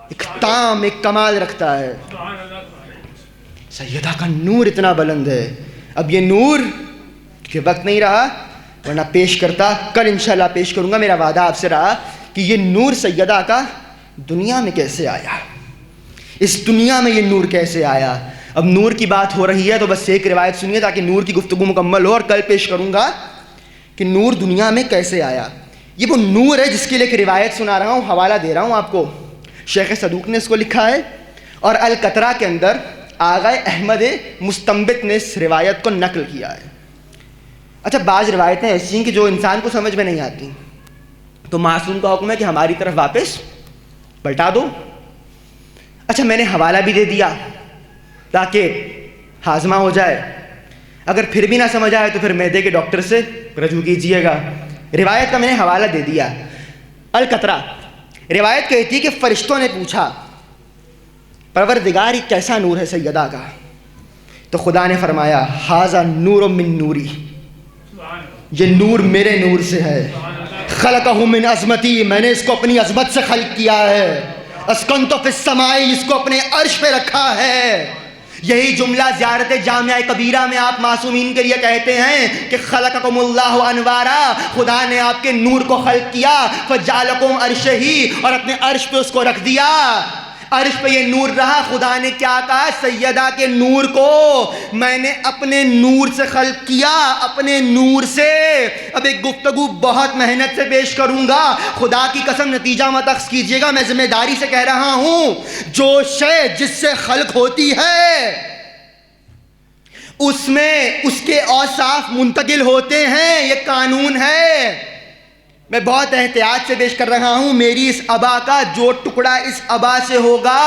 ایک طعم, ایک کمال رکھتا ہے. سیدہ کا نور اتنا بلند ہے. اب یہ نور کہ وقت نہیں رہا ورنہ پیش کرتا, کل انشاءاللہ پیش کروں گا. میرا وعدہ آپ سے رہا کہ یہ نور سیدہ کا دنیا میں کیسے آیا, اس دنیا میں یہ نور کیسے آیا. اب نور کی بات ہو رہی ہے تو بس ایک روایت سنیے تاکہ نور کی گفتگو مکمل ہو, اور کل پیش کروں گا کہ نور دنیا میں کیسے آیا. یہ وہ نور ہے جس کے لیے ایک روایت سنا رہا ہوں, حوالہ دے رہا ہوں آپ کو. شیخ صدوق نے اس کو لکھا ہے اور القطرہ کے اندر آغا احمد مستنبط نے اس روایت کو نقل کیا ہے. اچھا, بعض روایتیں ایسی ہیں کہ جو انسان کو سمجھ میں نہیں آتی, تو معصوم کا حکم ہے کہ ہماری طرف واپس پلٹا دو. اچھا, میں نے حوالہ بھی دے دیا تاکہ ہاضمہ ہو جائے. اگر پھر بھی نہ سمجھ آئے تو پھر معدے کے ڈاکٹر سے رجوع کیجیے گا. روایت کا میں نے حوالہ دے دیا. القطرہ روایت کہتی ہے کہ فرشتوں نے پوچھا پروردگار یہ کیسا نور ہے سیدہ کا, تو خدا نے فرمایا ھذا نور من نوری, یہ نور میرے نور سے ہے. خلقہ من عظمتی, میں نے اس کو اپنی عظمت سے خلق کیا ہے. اسکنت فی السماء, اس کو اپنے عرش پہ رکھا ہے. یہی جملہ زیارت جامعہ کبیرہ میں آپ معصومین کے لیے کہتے ہیں کہ خلقکم اللہ انوارا, خدا نے آپ کے نور کو خلق کیا. فجعلکم عرشہ, اور اپنے عرش پہ اس کو رکھ دیا. عرش پہ یہ نور رہا. خدا نے کیا کہا, سیدہ کے نور کو میں نے اپنے نور سے خلق کیا, اپنے نور سے. اب ایک گفتگو بہت محنت سے پیش کروں گا, خدا کی قسم نتیجہ مت اخذ کیجیے گا, میں ذمہ داری سے کہہ رہا ہوں. جو شے جس سے خلق ہوتی ہے اس میں اس کے اوصاف منتقل ہوتے ہیں, یہ قانون ہے. میں بہت احتیاط سے پیش کر رہا ہوں. میری اس ابا کا جو ٹکڑا اس ابا سے ہوگا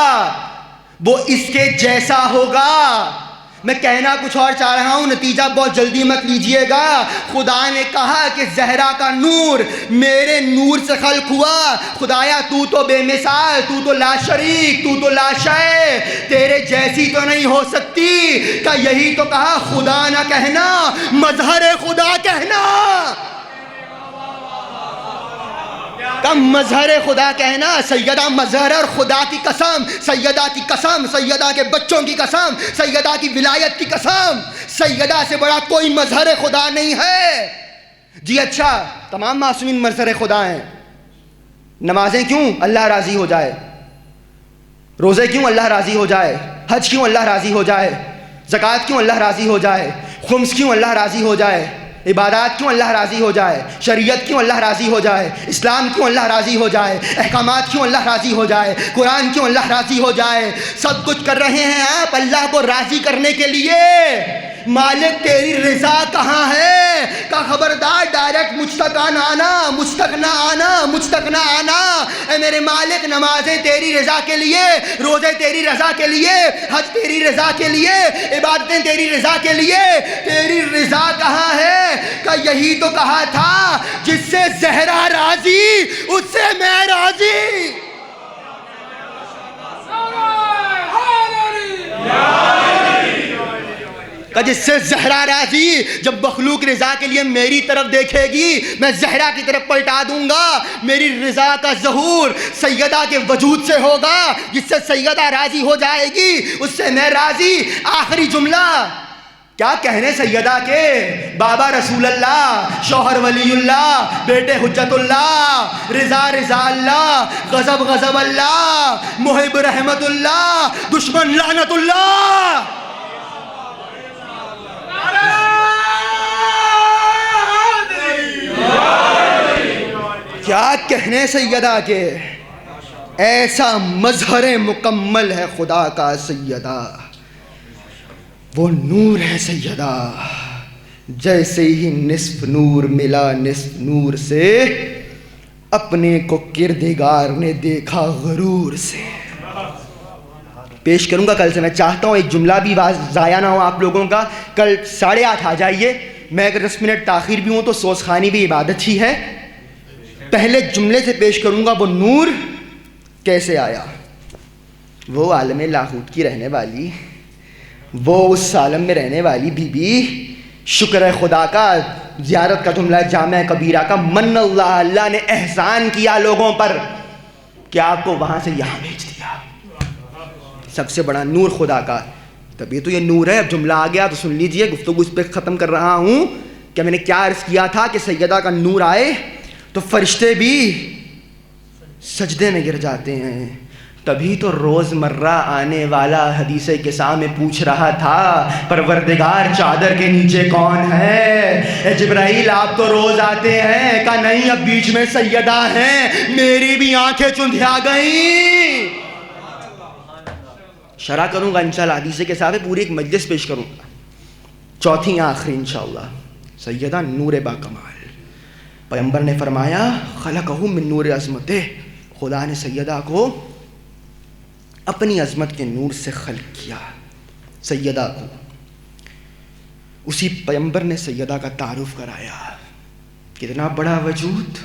وہ اس کے جیسا ہوگا. میں کہنا کچھ اور چاہ رہا ہوں, نتیجہ بہت جلدی مت لیجئے گا. خدا نے کہا کہ زہرا کا نور میرے نور سے خلق ہوا. خدایا تو تو بے مثال, تو تو لا شریک, تو تو لا شے, تیرے جیسی تو نہیں ہو سکتی. کہ یہی تو کہا خدا نہ کہنا, مظہر خدا کہنا. کا مظہر خدا کہنا. سیدہ مظہر, اور خدا کی قسم, سیدہ کی قسم, سیدہ کے بچوں کی قسم, سیدہ کی ولایت کی قسم, سیدہ سے بڑا کوئی مظہر خدا نہیں ہے. جی اچھا, تمام معصومین مظہر خدا ہیں. نمازیں کیوں؟ اللہ راضی ہو جائے. روزے کیوں؟ اللہ راضی ہو جائے. حج کیوں؟ اللہ راضی ہو جائے. زکوٰۃ کیوں؟ اللہ راضی ہو جائے. خمس کیوں؟ اللہ راضی ہو جائے. عبادات کیوں؟ اللہ راضی ہو جائے. شریعت کیوں؟ اللہ راضی ہو جائے. اسلام کیوں؟ اللہ راضی ہو جائے. احکامات کیوں؟ اللہ راضی ہو جائے. قرآن کیوں؟ اللہ راضی ہو جائے. سب کچھ کر رہے ہیں آپ اللہ کو راضی کرنے کے لیے. مالک تیری رضا کہاں ہے؟ کا خبردار, ڈائریکٹ مجھ تک آنا, مجھ تک نہ آنا, مجھ تک نہ آنا. اے میرے مالک, نمازیں تیری رضا کے لیے, روزے تیری رضا کے لیے, حج تیری رضا کے لیے, عبادتیں تیری رضا کے لیے. تیری رضا کہاں ہے؟ کہ یہی تو کہا تھا جس سے زہرا راضی اس سے میں راضی. کہ جس سے زہرا راضی, جب مخلوق رضا کے لیے میری طرف دیکھے گی میں زہرا کی طرف پلٹا دوں گا. میری رضا کا ظہور سیدہ کے وجود سے ہوگا, جس سے سیدہ راضی ہو جائے گی اس سے میں راضی. آخری جملہ کیا کہنے سیدہ کے, بابا رسول اللہ, شوہر ولی اللہ, بیٹے حجت اللہ, رضا رضا اللہ, غضب غضب اللہ, محب رحمت اللہ, دشمن لعنت اللہ. کیا کہنے سیدہ کے, ایسا مظہر مکمل ہے خدا کا سیدہ. وہ نور ہے سیدہ, جیسے ہی نصف نور ملا نصف نور سے اپنے کو کردگار نے دیکھا غرور سے. پیش کروں گا کل سے. میں چاہتا ہوں ایک جملہ بھی ضائع نہ ہو آپ لوگوں کا. کل 8:30 آ جائیے. میں اگر 10 منٹ تاخیر بھی ہوں تو سوز خانی بھی عبادت ہی ہے. پہلے جملے سے پیش کروں گا وہ نور کیسے آیا. وہ عالم لاہوت کی رہنے والی, وہ اس عالم میں رہنے والی بی بی, شکر ہے خدا کا, زیارت کا جملہ جامع کبیرہ کا, من اللہ, اللہ نے احسان کیا لوگوں پر کہ آپ کو وہاں سے یہاں بھیج دیا. سب سے بڑا نور خدا کا. تبھی تو یہ نور ہے. اب جملہ آ گیا تو سن لیجئے. گفتگو اس پہ ختم کر رہا ہوں کہ میں نے کیا عرض کیا تھا کہ سیدہ کا نور آئے تو فرشتے بھی سجدے میں گر جاتے ہیں. تبھی تو روز مرہ آنے والا حدیث قصہ میں پوچھ رہا تھا پروردگار چادر کے نیچے کون ہے. اے جبرائیل آپ تو روز آتے ہیں. کہا نہیں, اب بیچ میں سیدہ ہیں, میری بھی آنکھیں چندھیا گئیں. شرح کروں گا انشاءاللہ حدیث قصہ پہ, پوری ایک مجلس پیش کروں گا. چوتھی آخری انشاءاللہ سیدہ نور با کمال. پیغمبر نے فرمایا خلقہ من نور عظمتہ, خدا نے سیدہ کو اپنی عظمت کے نور سے خلق کیا. سیدہ کو اسی پیغمبر نے سیدہ کا تعارف کرایا. کتنا بڑا وجود,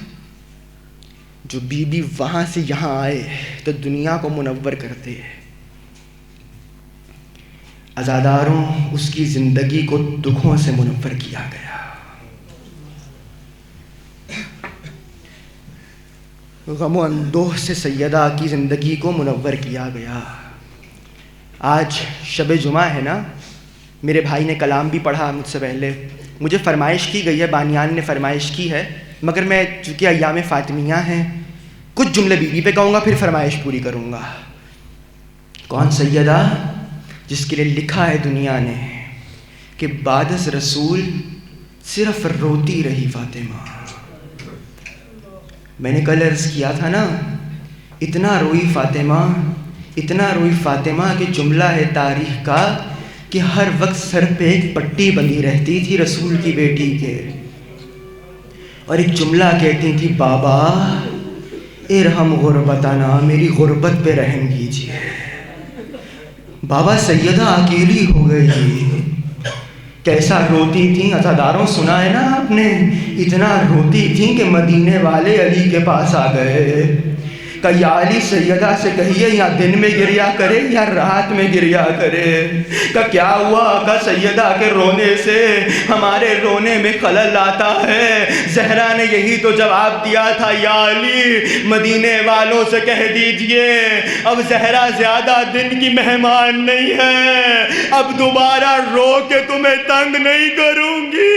جو بی بی وہاں سے یہاں آئے تو دنیا کو منور کرتے. عزاداروں, اس کی زندگی کو دکھوں سے منور کیا گیا. غم و اندوہ سے سیدہ کی زندگی کو منور کیا گیا. آج شب جمعہ ہے نا. میرے بھائی نے کلام بھی پڑھا مجھ سے پہلے. مجھے فرمائش کی گئی ہے, بانیان نے فرمائش کی ہے, مگر میں چونکہ ایام فاطمیہ ہیں کچھ جملے بی بی پہ کہوں گا, پھر فرمائش پوری کروں گا. کون سیدہ جس کے لیے لکھا ہے دنیا نے کہ بعد از رسول صرف روتی رہی فاطمہ. میں نے کل عرض کیا تھا نا, اتنا روئی فاطمہ, اتنا روئی فاطمہ کہ جملہ ہے تاریخ کا کہ ہر وقت سر پہ ایک پٹی بندھی رہتی تھی رسول کی بیٹی کے, اور ایک جملہ کہتی تھی بابا ارحم غربتنا, میری غربت پہ رحم کیجیے. بابا سیدہ اکیلی ہو گئی تھی, کیسا روتی تھیں. عزاداروں سنا ہے نا آپ نے, اتنا روتی تھیں کہ مدینے والے علی کے پاس آ گئے. کہ یا علی سیدہ سے کہیے یا دن میں گریا کرے یا رات میں گریا کرے. کہ کیا ہوا؟ کہ سیدہ کے رونے سے ہمارے رونے میں خلل آتا ہے. زہرا نے یہی تو جواب دیا تھا, یا علی مدینے والوں سے کہہ دیجئے اب زہرا زیادہ دن کی مہمان نہیں ہے, اب دوبارہ رو کے تمہیں تنگ نہیں کروں گی.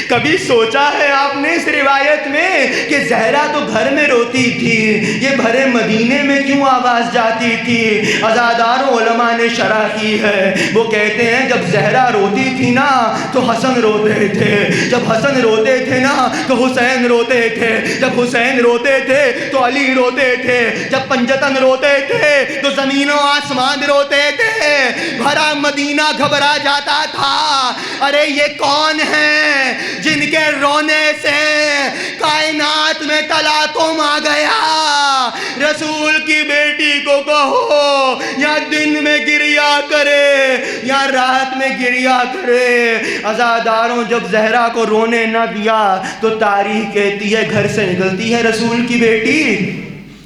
کبھی سوچا ہے آپ نے اس روایت میں کہ زہرا تو گھر میں روتی تھی, یہ بھرے مدینے میں کیوں آواز جاتی تھی؟ عزاداروں علماء نے شرح کی ہے. وہ کہتے ہیں جب زہرا روتی تھی نا تو حسن روتے تھے, جب حسن روتے تھے نا تو حسین روتے تھے, جب حسین روتے تھے تو علی روتے تھے, جب پنجتن روتے تھے تو زمین و آسمان روتے تھے. بھرا مدینہ گھبرا جاتا تھا, ارے یہ کون ہے جن کے رونے سے کائنات میں تلاطم آ گیا. رسول کی بیٹی کو کہو یا دن میں گریا کرے یا رات میں گریا کرے. عزاداروں جب زہرا کو رونے نہ دیا تو تاریخ کہتی ہے گھر سے نکلتی ہے رسول کی بیٹی,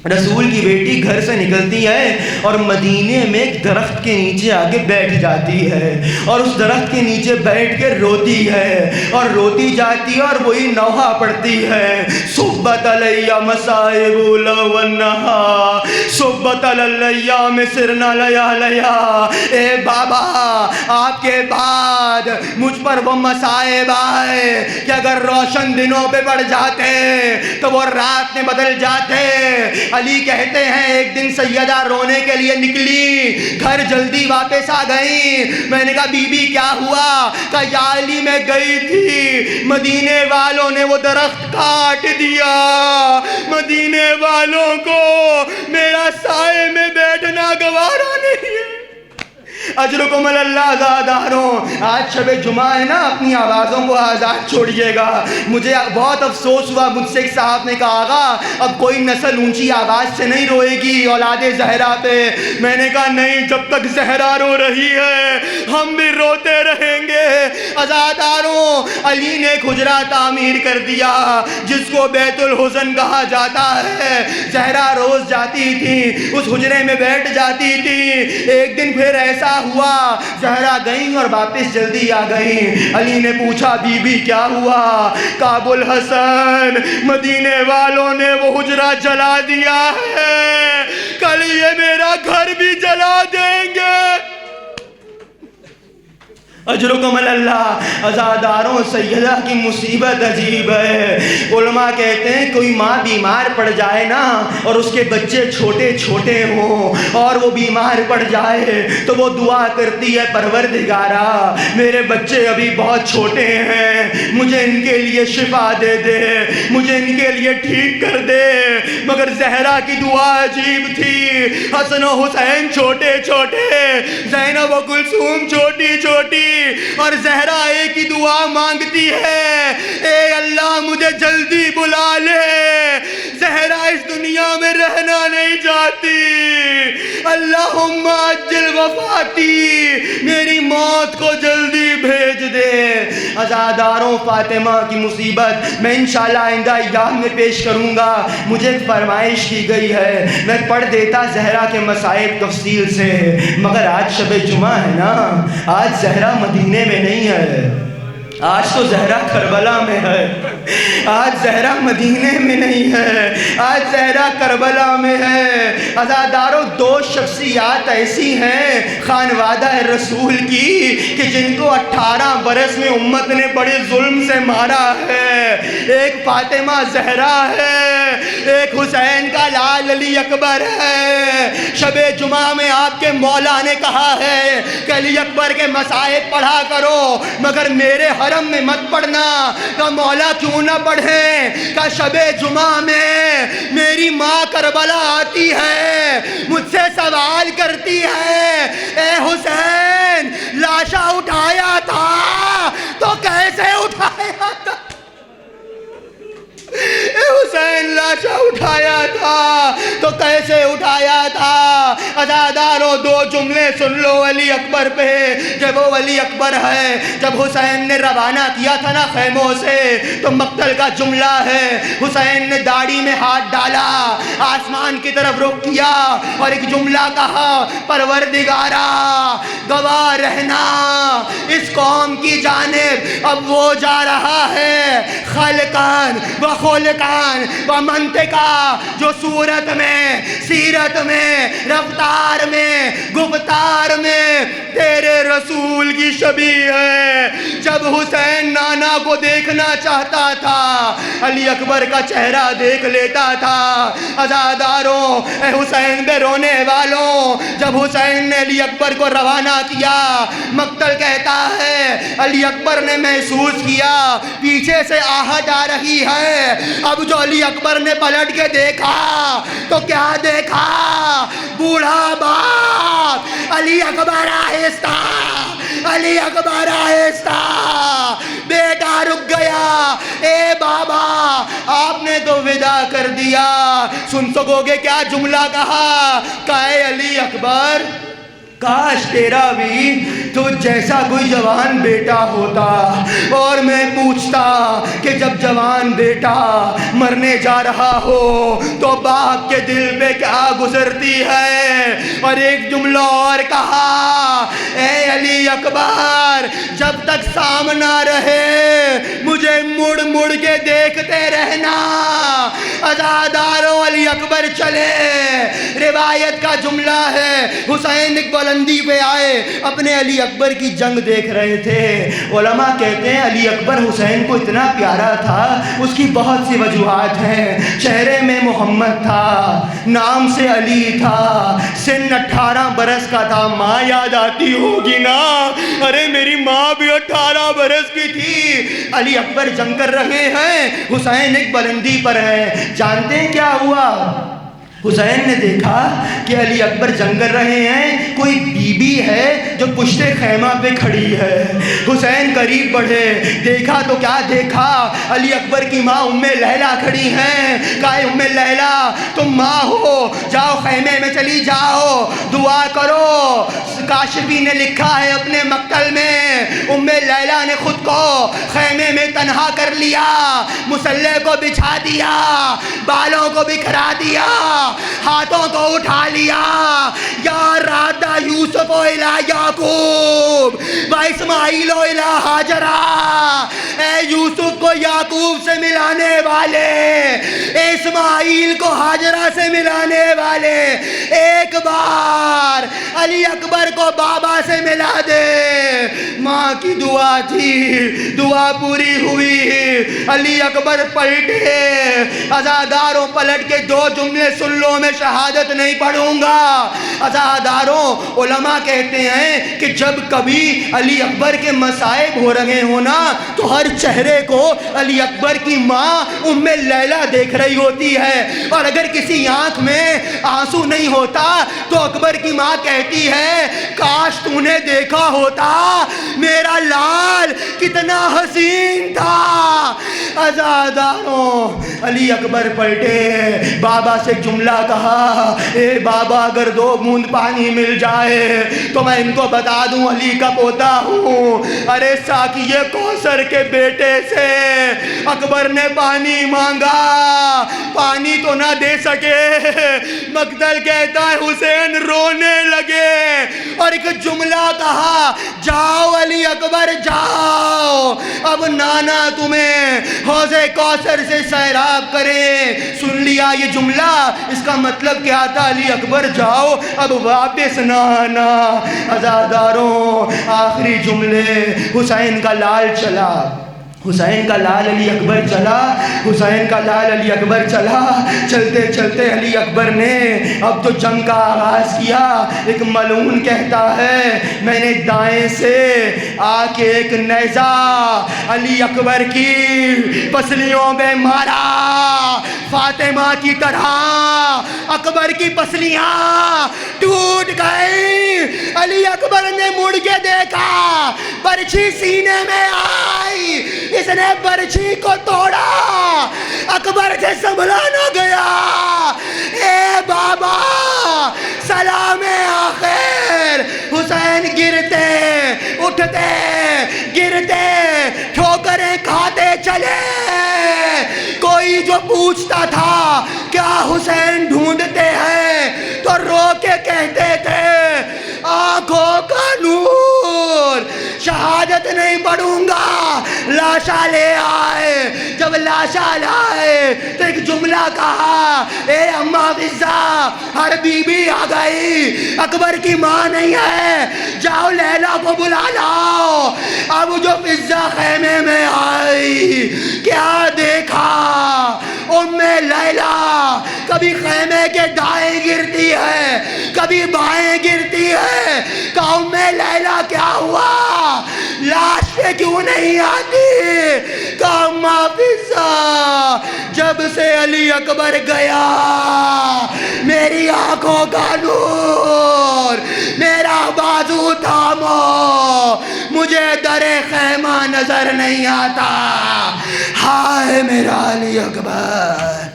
رسول کی بیٹی گھر سے نکلتی ہے اور مدینے میں ایک درخت کے نیچے آگے بیٹھ جاتی ہے, اور اس درخت کے نیچے بیٹھ کے روتی ہے, اور روتی جاتی ہے اور وہی نوحہ پڑھتی ہے, صبت علیہ مصائب لو النہا صبت علیہ مسرنا لیالیا. اے بابا آپ کے بعد مجھ پر وہ مصائب آئے کہ اگر روشن دنوں پہ پڑ جاتے تو وہ رات میں بدل جاتے. علی کہتے ہیں ایک دن سیدہ رونے کے لیے نکلی, گھر جلدی واپس آ گئی. میں نے کہا بی بی کیا ہوا؟ کہ یا علی میں گئی تھی, مدینے والوں نے وہ درخت کاٹ دیا, مدینے والوں کو میرا سائے میں بیٹھنا گوارا نہیں ہے. اجرکم اللہ عزاداروں، آج شب جمعہ ہے نا، اپنی آوازوں کو آزاد چھوڑیے گا۔ مجھے بہت افسوس ہوا، مجھ سے ایک صاحب نے کہا آقا اب کوئی نسل اونچی آواز سے نہیں روئے گی اولاد زہرا پہ۔ میں نے کہا نہیں، جب تک زہرا رو رہی ہے ہم بھی روتے رہیں گے۔ عزاداروں، علی نے ایک حجرہ تعمیر کر دیا جس کو بیت الحزن کہا جاتا ہے۔ زہرا روز جاتی تھی، اس حجرے میں بیٹھ جاتی تھی۔ ایک دن پھر ایسا ہوا، زہرا گئیں اور واپس جلدی آ گئیں۔ علی نے پوچھا بی بی کیا ہوا؟ کعب الحسن، مدینے والوں نے وہ حجرہ جلا دیا ہے، کل یہ میرا گھر بھی جلا دیں گے۔ اجرکم اللہ۔ عزاداروں، سیدہ کی مصیبت عجیب ہے۔ علماء کہتے ہیں کوئی ماں بیمار پڑ جائے نا اور اس کے بچے چھوٹے چھوٹے ہوں اور وہ بیمار پڑ جائے تو وہ دعا کرتی ہے پروردگارا میرے بچے ابھی بہت چھوٹے ہیں، مجھے ان کے لیے شفا دے دے، مجھے ان کے لیے ٹھیک کر دے۔ مگر زہرا کی دعا عجیب تھی۔ حسن و حسین چھوٹے چھوٹے، زینب و کلثوم چھوٹی چھوٹی، اور زہرا ایک ہی دعا مانگتی ہے، اے اللہ مجھے جلدی بلا لے، زہرا اس دنیا میں رہنا نہیں چاہتی، اللہم عجل وفاتی، میری موت کو جلدی بھیج دے۔ عزاداروں، فاطمہ کی مصیبت میں انشاءاللہ آئندہ ایام میں پیش کروں گا۔ مجھے ایک فرمائش کی گئی ہے، میں پڑھ دیتا زہرا کے مصائب تفصیل سے، مگر آج شب جمعہ ہے نا، آج زہرا مدینے میں نہیں ہے، آج تو زہرا کربلا میں ہے، آج زہرا مدینے میں نہیں ہے، آج زہرا کربلا میں ہے۔ عزاداروں، دو شخصیات ایسی ہیں خانوادہ رسول کی کہ جن کو 18 برس میں امت نے بڑے ظلم سے مارا ہے۔ ایک فاطمہ زہرا ہے، ایک حسین کا لال علی اکبر ہے۔ شب جمعہ میں آپ کے مولا نے کہا ہے کہ علی اکبر کے مصائب پڑھا کرو، مگر میرے حرم میں مت پڑھنا۔ کہ مولا کیوں نہ پڑھیں؟ کہ شب جمعہ میں میری ماں کربلا آتی ہے، مجھ سے سوال کرتی ہے، اے حسین لاشا اٹھایا تھا تو کیسے اٹھایا تھا؟ اے حسین لاشا اٹھایا تھا تو کیسے اٹھایا تھا؟ عزاداروں، دو جملے سن لو علی اکبر پہ کہ وہ علی اکبر ہے۔ جب حسین نے روانہ کیا تھا نا خیموں سے تو مقتل کا جملہ ہے، حسین نے داڑھی میں ہاتھ ڈالا، آسمان کی طرف رخ کیا اور ایک جملہ کہا، پروردگارا گواہ رہنا اس قوم کی جانب اب وہ جا رہا ہے خلقان و خلقان و منطقہ جو صورت میں، سیرت میں، رفتار میں، گفتار میں تیرے رسول کی شبیہ ہے۔ جب حسین نانا کو دیکھنا چاہتا تھا علی اکبر کا چہرہ دیکھ لیتا تھا۔ عزاداروں، اے حسین بے رونے والوں، جب حسین نے علی اکبر کو روانہ کیا، مقتل کہتا ہے علی اکبر نے محسوس کیا پیچھے سے آہٹ آ رہی ہے۔ اب جو علی اکبر نے پلٹ کے دیکھا تو کیا دیکھا؟ بوڑھا باپ علی اکبر آہستہ، علی اکبر آہستہ، بیٹا رک گیا، اے بابا آپ نے تو ودا کر دیا۔ سن سکو گے کیا جملہ کہا کہ اے علی اکبر کاش تیرا بھی تجھ جیسا کوئی جوان بیٹا ہوتا، اور میں پوچھتا کہ جب جوان بیٹا مرنے جا رہا ہو تو باپ کے دل پہ کیا گزرتی ہے۔ اور ایک جملہ اور کہا، اے علی اکبر جب تک سامنا رہے مجھے مڑ مڑ کے دیکھتے رہنا۔ عزاداروں، علی اکبر چلے، روایت کا جملہ ہے حسین ایک بلندی پہ آئے، اپنے علی اکبر کی جنگ دیکھ رہے تھے۔ علماء کہتے ہیں علی اکبر حسین کو اتنا پیارا تھا، اس کی بہت سی وجوہات ہیں۔ چہرے میں محمد تھا، نام سے علی تھا، سن 18 برس کا تھا۔ ماں یاد آتی ہوگی نا، ارے میری ماں بھی 18 برس کی تھی۔ علی اکبر جنگ کر رہے ہیں، حسین ایک بلندی پر ہے۔ جانتے ہیں کیا ہوا؟ حسین نے دیکھا کہ علی اکبر جنگ کر رہے ہیں، کوئی بی بی ہے جو پشت خیمہ پہ کھڑی ہے۔ حسین قریب بڑھے، دیکھا تو کیا دیکھا، علی اکبر کی ماں ام لیلہ کھڑی ہیں۔ کہا ام لیلہ تم ماں ہو، جاؤ خیمے میں چلی جاؤ، دعا کرو۔ کاشفی نے لکھا ہے اپنے مقتل میں، ام لیلہ نے خود کو خیمے میں تنہا کر لیا، مصلے کو بچھا دیا، بالوں کو بکھرا دیا، ہاتھوں کو اٹھا لیا، یا رادہ یوسف الی یعقوب و اسماعیل الی ہاجرہ، اے یوسف کو یعقوب سے ملانے والے، اسماعیل کو ہاجرہ سے ملانے والے، ایک بار علی اکبر کو بابا سے ملا دے۔ ماں کی دعا تھی، دعا پوری ہوئی، علی اکبر پلٹے۔ عزاداروں پلٹ کے دو جملے سن لو، میں شہادت نہیں پڑھوں گا۔ عزاداروں علماء کہتے ہیں کہ جب کبھی علی اکبر کے مصائب ہو رہے ہونا تو ہر چہرے کو علی اکبر کی ماں ام لیلہ دیکھ رہی ہوتی ہے، اور اگر کسی آنکھ میں آنسو نہیں ہوتا تو اکبر کی ماں کہتی ہے کاش تو نے دیکھا ہوتا میرا لال کتنا حسین تھا۔ عزاداروں علی اکبر پلٹے، بابا سے جملہ کہا، اے بابا اگر 2 بوند پانی مل جائے تو میں ان کو بتا دوں علی کا پوتا ہوں۔ ارے ساقی کوثر کے بیٹے سے اکبر نے پانی مانگا، پانی تو نہ دے سکے، مقتل کہتا ہے حسین رونے لگے، اور ایک جملہ کہا، جاؤ علی اکبر جاؤ، اب نانا تمہیں حوض کوثر سے سیراب کرے۔ سن لیا یہ جملہ، اس کا مطلب کیا تھا؟ علی اکبر جاؤ اب واپس نہ آنا۔ عزاداروں آخری جملے، حسین کا لال چلا، حسین کا لال علی اکبر چلا، حسین کا لال علی اکبر چلا۔ چلتے چلتے علی اکبر نے اب تو جنگ کا آغاز کیا۔ ایک ملعون کہتا ہے میں نے دائیں سے آ کے ایک نیزہ علی اکبر کی پسلیوں میں مارا، فاطمہ کی طرح اکبر کی پسلیاں ٹوٹ گئی۔ علی اکبر نے مڑ کے دیکھا، برچھی سینے میں آئی، اس نے برچھی کو توڑا، اکبر سے سنبھلا نہ گیا۔ اے بابا سلام آخر۔ حسین گرتے اٹھتے، گرتے ٹھوکریں کھاتے چلے۔ کوئی جو پوچھتا تھا کیا حسین ڈھونڈتے ہیں تو رو کے کہتے تھے آنکھوں کا نور، شہادت نہیں پڑھوں گا۔ لاشا لے آئے، جب لاشا لائے تو ایک جملہ کہا، اے اماں فضہ ہر بی بی آ گئی، اکبر کی ماں نہیں ہے، جاؤ لیلہ کو بلا لاؤ۔ اب جو فضہ خیمے میں آئی کیا دیکھا، ام لیلہ کبھی خیمے کے دائیں گرتی ہے، کبھی بائیں گرتی ہے۔ کہا ام لیلہ کیا ہوا، لاش پہ کیوں نہیں آتی؟ کہا اماں فضہ جب سے علی اکبر گیا میری آنکھوں کا نور، میرا بازو تھامو، مجھے در خیمہ نظر نہیں آتا۔ ہائے میرا علی اکبر،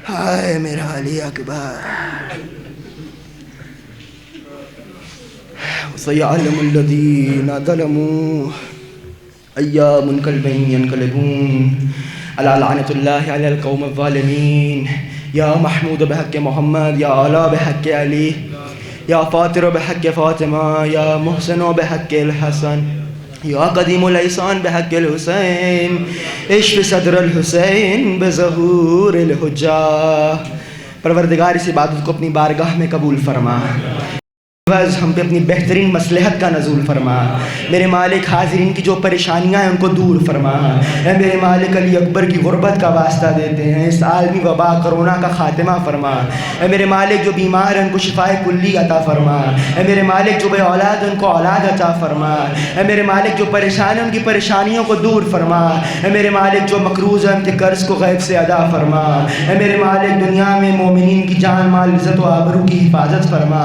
ہائے میرا علی اکبر۔ سَيَعْلَمُ الَّذِينَ ظَلَمُوا أَيَّ مُنْقَلَبٍ يَنْقَلِبُونَ أَلَا لَعْنَةُ اللَّهِ عَلَى الْقَوْمِ الظَّالِمِينَ یا محمود بحق محمد، یا اعلیٰ بحق علی، یا فاطر بحق فاطمہ، یا محسن بحق الحسن، یا قدیم الاحسان بحق الحسین، اشف صدر الحسین بظہور الحجہ۔ پروردگار اس عبادت کو اپنی بارگاہ میں قبول فرما۔ بس ہم پہ اپنی بہترین مصلحت کا نزول فرما. میرے مالک حاضرین کی جو پریشانیاں ہیں ان کو دور فرما. اے میرے مالک علی اکبر کی غربت کا واسطہ دیتے ہیں, اس عالمی وبا کرونا کا خاتمہ فرما. اے میرے مالک جو بیمار ہیں ان کو شفائے کلی عطا فرما. اے میرے مالک جو بے اولاد ہیں ان کو اولاد عطا فرما. اے میرے مالک جو پریشان ہیں ان کی پریشانیوں کو دور فرما. اے میرے مالک جو مقروض ہیں ان کے قرض کو غیب سے ادا فرما. اے میرے مالک دنیا میں مومنین کی جان مال عزت و آبرو کی حفاظت فرما.